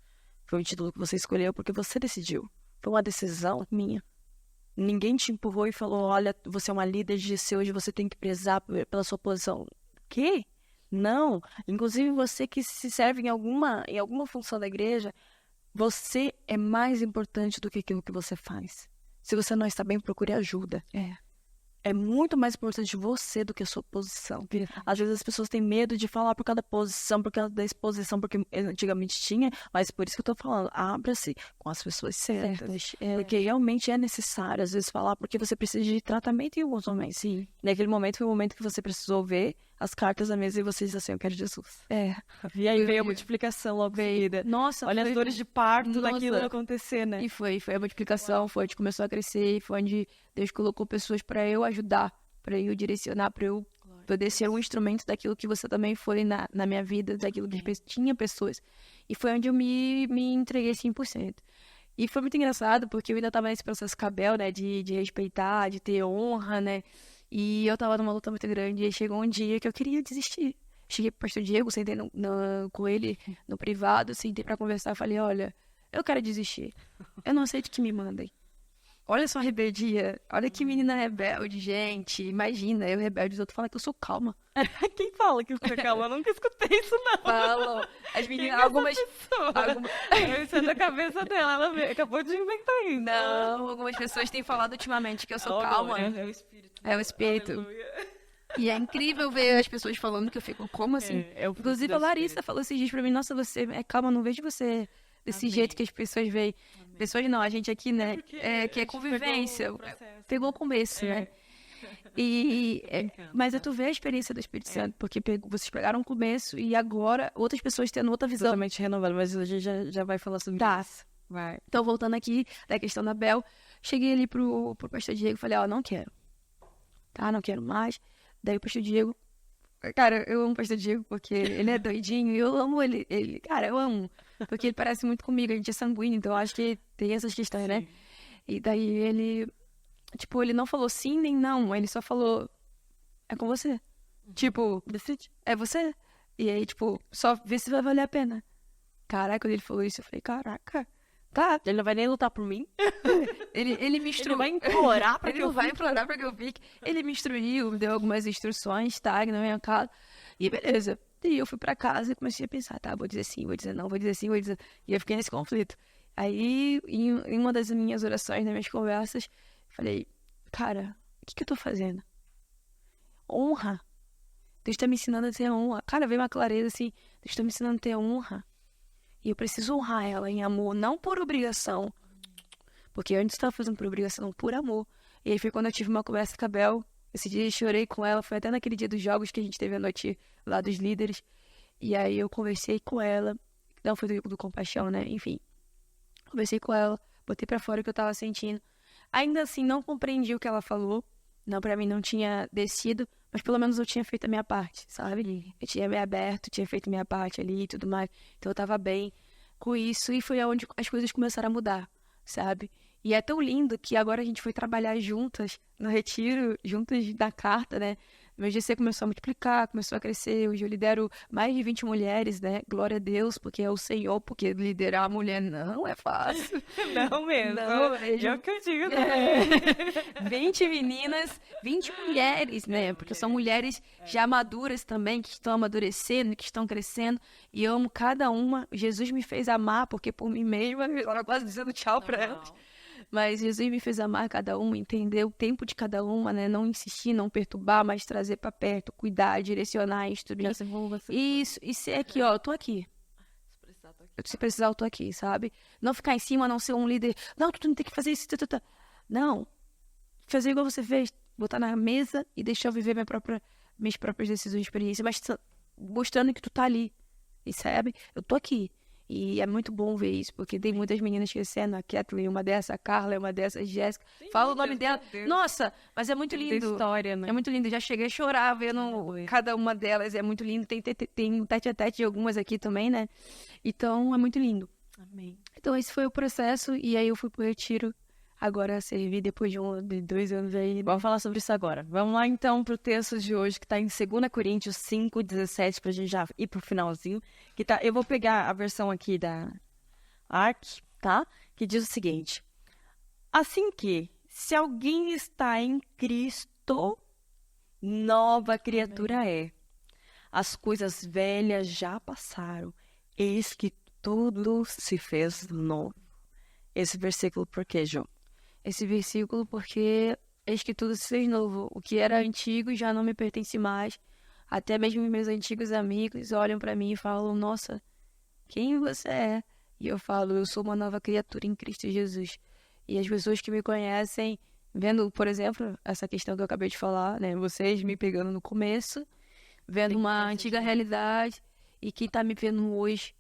Speaker 2: Foi um título que você escolheu porque você decidiu. Foi uma decisão minha. Ninguém te empurrou e falou, olha, você é uma líder de GC, hoje você tem que prezar pela sua posição. Quê? Não. Inclusive você que se serve em alguma função da igreja, você é mais importante do que aquilo que você faz. Se você não está bem, procure ajuda. É muito mais importante você do que a sua posição. Às vezes as pessoas têm medo de falar por causa da posição, por causa da exposição, porque antigamente tinha, mas por isso que eu tô falando, abra-se com as pessoas certas. Porque realmente é necessário, às vezes, falar, porque você precisa de tratamento em alguns momentos. Sim. Naquele momento foi o momento que você precisou ver as cartas na mesa e você diz assim, eu quero Jesus. E aí veio a multiplicação logo veio.
Speaker 1: Nossa,
Speaker 2: olha as dores de parto daquilo acontecer, né?
Speaker 1: E foi a multiplicação, foi onde começou a crescer, foi onde Deus colocou pessoas para eu ajudar, para eu direcionar, para eu poder ser um instrumento daquilo que você também foi na minha vida, daquilo que tinha pessoas. E foi onde eu me entreguei 100%. E foi muito engraçado, porque eu ainda estava nesse processo cabel, né, de respeitar, de ter honra, né, e eu tava numa luta muito grande, e aí chegou um dia que eu queria desistir. Cheguei pro pastor Diego, sentei com ele no privado, sentei pra conversar, falei, olha, eu quero desistir. Eu não aceito que me mandem. Olha só a rebeldia, olha que menina rebelde, gente. Imagina, eu rebelde, os outros falam que eu sou calma.
Speaker 2: Quem fala que eu sou calma? Eu nunca escutei isso, não.
Speaker 1: Falam. As meninas, algumas...
Speaker 2: Isso é da cabeça dela, ela acabou de inventar isso.
Speaker 1: Não, algumas pessoas têm falado ultimamente que eu sou calma.
Speaker 2: É o espírito.
Speaker 1: É o espírito. E é incrível ver as pessoas falando que eu fico, como assim? Inclusive a Larissa falou esses dias pra mim, nossa, você é calma, não vejo você desse jeito que as pessoas veem. Pessoas não, a gente aqui, né, que é convivência. Pegou o começo, né? Mas tu vê a experiência do Espírito Santo, porque vocês pegaram o começo e agora outras pessoas tendo outra visão.
Speaker 2: Totalmente renovada, mas a gente já vai falar sobre isso. Vai.
Speaker 1: Então, voltando aqui da questão da Bel, cheguei ali pro pastor Diego e falei, não quero. Tá, não quero mais. Daí o pastor Diego... Cara, eu amo o pastor Diego porque ele é doidinho e eu amo ele. Cara, eu amo. Porque ele parece muito comigo, a gente é sanguíneo, então eu acho que tem essas questões, né? E daí ele... Tipo, ele não falou sim nem não, ele só falou... É com você. Tipo, decide. É você. E aí, tipo, só vê se vai valer a pena. Caraca, quando ele falou isso, eu falei, caraca... Tá,
Speaker 2: ele não vai nem lutar por mim.
Speaker 1: Ele me instruiu.
Speaker 2: Ele vai implorar pra
Speaker 1: que eu fique. Implorar pra que eu fique. Ele me instruiu, me deu algumas instruções, tá? Na minha casa. E beleza. E eu fui pra casa e comecei a pensar, tá, vou dizer sim, vou dizer não, vou dizer sim, vou dizer... E eu fiquei nesse conflito. Aí, em uma das minhas orações, nas minhas conversas, falei, cara, o que eu tô fazendo? Honra. Deus tá me ensinando a ter honra. Cara, veio uma clareza assim, Deus tá me ensinando a ter honra. E eu preciso honrar ela em amor, não por obrigação. Porque antes eu estava fazendo por obrigação, por amor. E aí foi quando eu tive uma conversa com a Bel. Esse dia eu chorei com ela. Foi até naquele dia dos jogos que a gente teve a noite lá dos líderes. E aí eu conversei com ela. Não foi do Compaixão, né? Enfim. Conversei com ela. Botei pra fora o que eu tava sentindo. Ainda assim, não compreendi o que ela falou. Não, pra mim não tinha descido. Mas pelo menos eu tinha feito a minha parte, sabe? Eu tinha me aberto, tinha feito a minha parte ali e tudo mais. Então eu tava bem com isso e foi onde as coisas começaram a mudar, sabe? E é tão lindo que agora a gente foi trabalhar juntas no retiro, juntas da carta, né? Meu GC começou a multiplicar, começou a crescer. Hoje eu lidero mais de 20 mulheres, né? Glória a Deus, porque é o Senhor, porque liderar a mulher não é fácil.
Speaker 2: Não mesmo. Não, é o que eu digo.
Speaker 1: 20 meninas, 20 mulheres, né? Porque são mulheres já maduras também, que estão amadurecendo, que estão crescendo. E eu amo cada uma. Jesus me fez amar, porque por mim mesma, eu estava quase dizendo tchau para elas. Mas Jesus me fez amar cada uma, entender o tempo de cada uma, né? Não insistir, não perturbar, mas trazer para perto, cuidar, direcionar, instruir. Isso, e ser aqui, ó, eu tô aqui. Se precisar, eu tô aqui, sabe? Não ficar em cima, não ser um líder. Não, tu não tem que fazer isso. Não. Fazer igual você fez. Botar na mesa e deixar eu viver minhas próprias decisões e experiências. Mas mostrando que tu tá ali. E sabe? Eu tô aqui. E é muito bom ver isso, porque tem muitas meninas crescendo. A Kathleen é uma dessas, a Carla é uma dessas, a Jéssica. Fala o nome dela. Nossa, mas é muito lindo.
Speaker 2: História, né?
Speaker 1: É muito lindo. Já cheguei a chorar vendo cada uma delas. É muito lindo. Tem um tete-a-tete de algumas aqui também, né? Então, é muito lindo.
Speaker 2: Amém.
Speaker 1: Então, esse foi o processo. E aí, eu fui pro retiro. Agora, servi depois de 2 anos aí.
Speaker 2: Vamos falar sobre isso agora. Vamos lá, então, pro texto de hoje, que tá em 2 Coríntios 5:17, pra gente já ir pro finalzinho. Que tá, eu vou pegar a versão aqui da ARC, tá? Que diz o seguinte. Assim que, se alguém está em Cristo, nova criatura é. As coisas velhas já passaram. Eis que tudo se fez novo. Esse versículo por quê, João?
Speaker 1: Esse versículo porque eis que tudo se fez novo. O que era antigo já não me pertence mais. Até mesmo meus antigos amigos olham para mim e falam, nossa, quem você é? E eu falo, eu sou uma nova criatura em Cristo Jesus. E as pessoas que me conhecem, vendo, por exemplo, essa questão que eu acabei de falar, né? Vocês me pegando no começo, vendo uma antiga realidade, e quem tá me vendo hoje,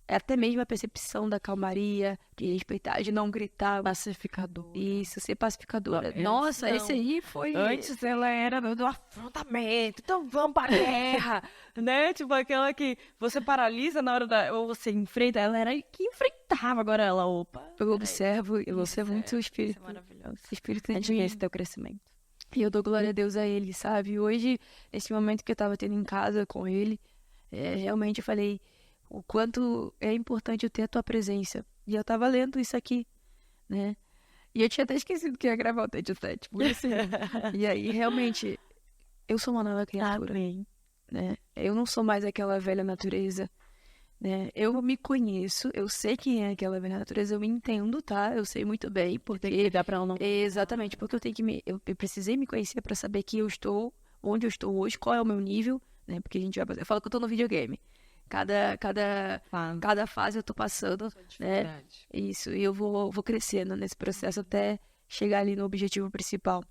Speaker 1: é até mesmo a percepção da calmaria, de respeitar, de não gritar.
Speaker 2: Pacificador.
Speaker 1: Isso, ser pacificadora.
Speaker 2: Não,
Speaker 1: Nossa,
Speaker 2: não.
Speaker 1: esse aí foi...
Speaker 2: Antes ela era do afrontamento, então vamos pra guerra, né? Tipo aquela que você paralisa na hora ou você enfrenta, ela era que enfrentava, agora ela, opa.
Speaker 1: Eu observo muito o Espírito.
Speaker 2: Isso é maravilhoso.
Speaker 1: O Espírito
Speaker 2: A
Speaker 1: de
Speaker 2: gente vê esse teu crescimento.
Speaker 1: E eu dou glória a Deus a Ele, sabe? Hoje, nesse momento que eu tava tendo em casa com Ele, realmente eu falei o quanto é importante eu ter a tua presença. E eu tava lendo isso aqui, né? E eu tinha até esquecido que ia gravar o tete-a-tete, por isso. E aí, realmente, eu sou uma nova criatura,
Speaker 2: Amém.
Speaker 1: né? Eu não sou mais aquela velha natureza, né? Eu me conheço, eu sei quem é aquela velha natureza, eu me entendo, tá? Eu sei muito bem, porque...
Speaker 2: Dá pra ela não...
Speaker 1: Exatamente, porque eu precisei me conhecer pra saber que eu estou, onde eu estou hoje, qual é o meu nível, né? Porque a gente vai... Eu falo que eu tô no videogame. Cada fase eu tô passando, né? Isso, e eu vou crescendo nesse processo até chegar ali no objetivo principal.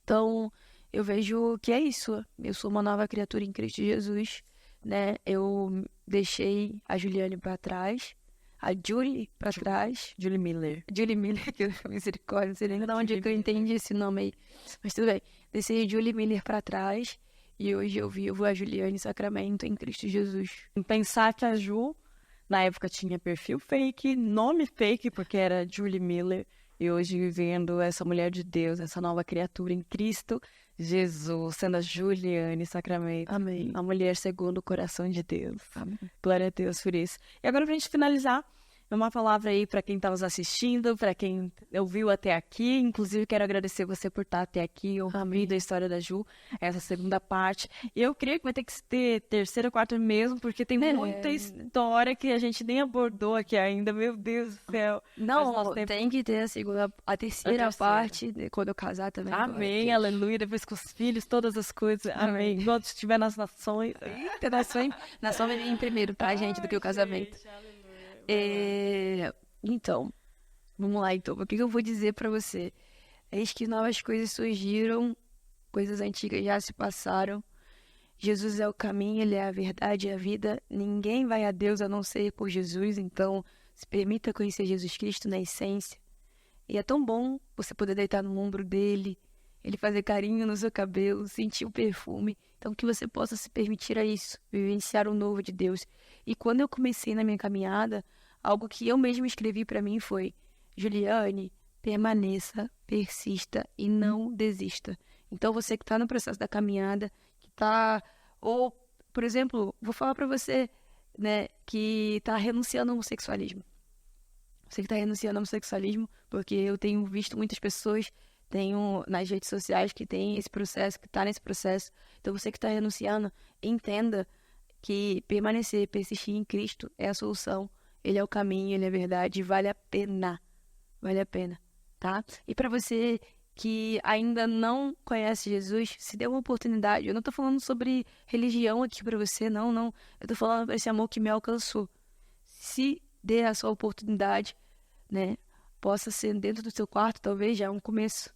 Speaker 1: Então, eu vejo que é isso. Eu sou uma nova criatura em Cristo Jesus, né? Eu deixei a Juliane pra trás, a Julie pra trás.
Speaker 2: Julie Miller,
Speaker 1: que misericórdia, não sei nem de onde que eu entendi esse nome aí. Mas tudo bem. Deixei a Julie Miller pra trás. E hoje eu vivo a Juliane Sacramento em Cristo Jesus.
Speaker 2: Pensar que a Ju, na época, tinha perfil fake, nome fake, porque era Julie Miller. E hoje vivendo essa mulher de Deus, essa nova criatura em Cristo Jesus, sendo a Juliane Sacramento.
Speaker 1: Amém.
Speaker 2: A mulher segundo o coração de Deus.
Speaker 1: Amém.
Speaker 2: Glória a Deus por isso. E agora, pra gente finalizar, uma palavra aí para quem está nos assistindo, para quem ouviu até aqui. Inclusive, quero agradecer você por estar até aqui, ouvindo a história da Ju, essa segunda parte. E eu creio que vai ter que ter terceira, quarta mesmo, porque tem muita história que a gente nem abordou aqui ainda. Meu Deus do céu.
Speaker 1: Não, tem que ter a terceira parte, quando eu casar também.
Speaker 2: Amém, aleluia. Depois com os filhos, todas as coisas. Amém. Quando estiver nas nações.
Speaker 1: Nação vai vir em primeiro, tá, gente, do que o casamento. Então, vamos lá então. O que eu vou dizer pra você? Eis que novas coisas surgiram, coisas antigas já se passaram. Jesus é o caminho, Ele é a verdade e a vida. Ninguém vai a Deus a não ser por Jesus, então se permita conhecer Jesus Cristo na essência. E é tão bom você poder deitar no ombro dele, ele fazer carinho no seu cabelo, sentir o perfume. Então que você possa se permitir a isso, vivenciar o novo de Deus. E quando eu comecei na minha caminhada, algo que eu mesma escrevi para mim foi: Juliane, permaneça, persista e não desista. Então você que está no processo da caminhada, que está, ou, por exemplo, vou falar para você, né, que está renunciando ao homossexualismo. Você que está renunciando ao homossexualismo, porque eu tenho visto muitas pessoas, tenho nas redes sociais que tem esse processo, que está nesse processo. Então você que está renunciando, entenda que permanecer, persistir em Cristo é a solução. Ele é o caminho, Ele é a verdade, vale a pena. Vale a pena, tá? E para você que ainda não conhece Jesus, se dê uma oportunidade. Eu não tô falando sobre religião aqui para você, não. Eu tô falando desse amor que me alcançou. se dê a sua oportunidade, né? Possa ser dentro do seu quarto, talvez já é um começo.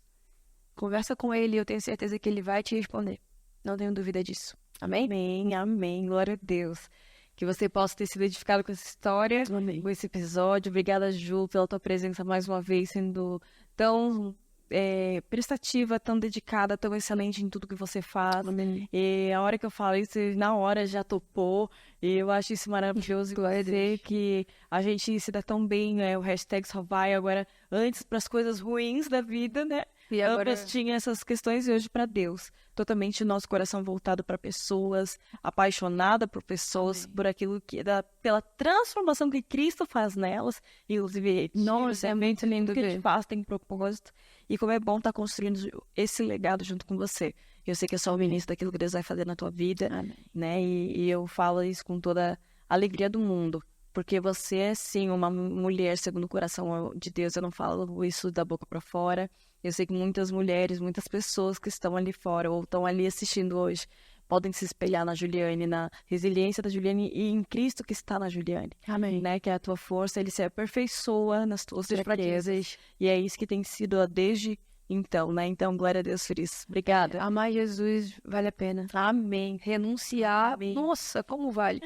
Speaker 1: Conversa com ele, eu tenho certeza que ele vai te responder. Não tenho dúvida disso. Amém?
Speaker 2: Amém, amém. Glória a Deus. Que você possa ter sido edificado com essa história,
Speaker 1: Amém.
Speaker 2: com esse episódio. Obrigada, Ju, pela tua presença mais uma vez, sendo tão prestativa, tão dedicada, tão excelente em tudo que você faz.
Speaker 1: Amém.
Speaker 2: E a hora que eu falo isso, na hora já topou. E eu acho isso maravilhoso.
Speaker 1: Glória a
Speaker 2: Dizer
Speaker 1: Deus.
Speaker 2: que a gente se dá tão bem, né? O hashtag só vai agora antes para as coisas ruins da vida, né?
Speaker 1: E agora,
Speaker 2: Ambas tinham essas questões e hoje para Deus. Totalmente nosso coração voltado para pessoas, apaixonada por pessoas,
Speaker 1: Amém.
Speaker 2: por aquilo pela transformação que Cristo faz nelas. Inclusive,
Speaker 1: Nossa, é muito lindo
Speaker 2: que
Speaker 1: ver.
Speaker 2: te faz, tem propósito. E como é bom estar construindo esse legado junto com você. Eu sei que é só o início daquilo que Deus vai fazer na tua vida,
Speaker 1: Amém.
Speaker 2: né? E eu falo isso com toda a alegria do mundo. Porque você é, sim, uma mulher segundo o coração de Deus. Eu não falo isso da boca para fora. Eu sei que muitas mulheres, muitas pessoas que estão ali fora ou estão ali assistindo hoje podem se espelhar na Juliane, na resiliência da Juliane e em Cristo que está na Juliane.
Speaker 1: Amém.
Speaker 2: Né? Que é a tua força, ele se aperfeiçoa nas tuas fraquezas. E é isso que tem sido desde então, né? Então, glória a Deus por isso. Obrigada.
Speaker 1: Amar Jesus vale a pena.
Speaker 2: Amém.
Speaker 1: Renunciar,
Speaker 2: Amém.
Speaker 1: nossa, como vale?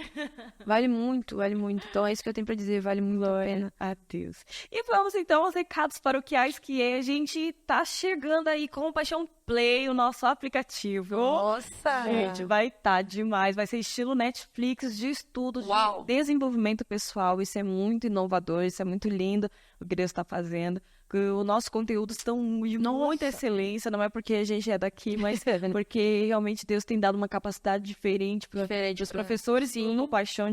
Speaker 1: Vale muito, vale muito. Então é isso que eu tenho pra dizer, vale muito a pena.
Speaker 2: A Deus. E vamos então aos recados paroquiais que a gente tá chegando aí com o Paixão Play, o nosso aplicativo.
Speaker 1: Nossa!
Speaker 2: Gente, vai estar demais. Vai ser estilo Netflix de estudos,
Speaker 1: Uau.
Speaker 2: de desenvolvimento pessoal. Isso é muito inovador, isso é muito lindo o que Deus está fazendo. O nosso conteúdo estão de muita excelência, não é porque a gente é daqui, mas porque realmente Deus tem dado uma capacidade diferente para os professores e no Paixão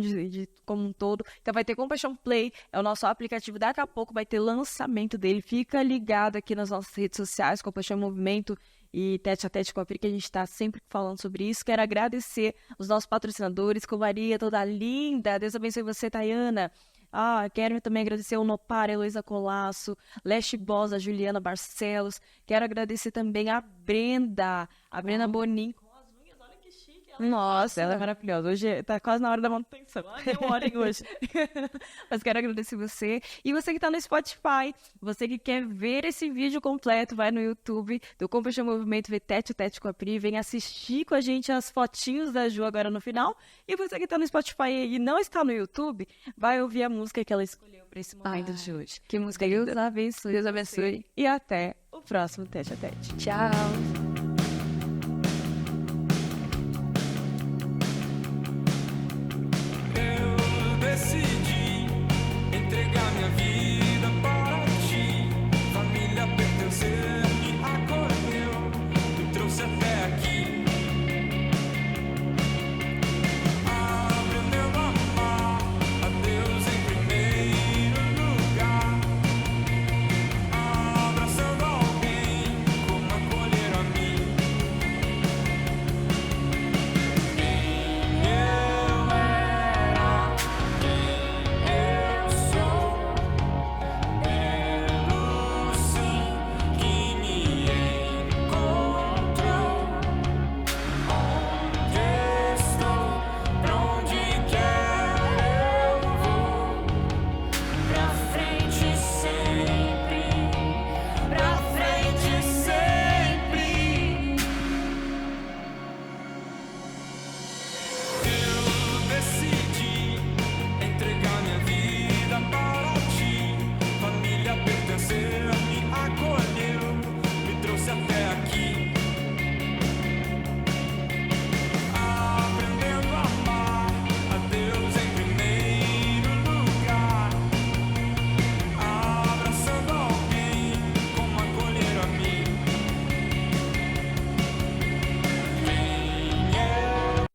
Speaker 2: como um todo. Então vai ter Compaixão Play, é o nosso aplicativo. Daqui a pouco vai ter lançamento dele. Fica ligado aqui nas nossas redes sociais, Compaixão em Movimento e Tete a Tete com a Pri, que a gente está sempre falando sobre isso. Quero agradecer os nossos patrocinadores, com Maria toda linda. Deus abençoe você, Tayana. Quero também agradecer o Nopar, Heloísa Colasso, Leste Bosa, Juliana Barcelos. Quero agradecer também a Brenda Bonin. Com as unhas, olha que chique. Nossa, ela é maravilhosa. Hoje tá quase na hora da manutenção. Deu hora hoje. Mas quero agradecer você. E você que tá no Spotify, você que quer ver esse vídeo completo, vai no YouTube do Compaixão Movimento, vê Tete a Tete com a Pri, vem assistir com a gente as fotinhos da Ju agora no final. E você que tá no Spotify e não está no YouTube, vai ouvir a música que ela escolheu para esse momento de hoje.
Speaker 1: Que música
Speaker 2: Deus
Speaker 1: linda.
Speaker 2: abençoe.
Speaker 1: Deus abençoe.
Speaker 2: E até o próximo Tete a Tete.
Speaker 1: Tchau.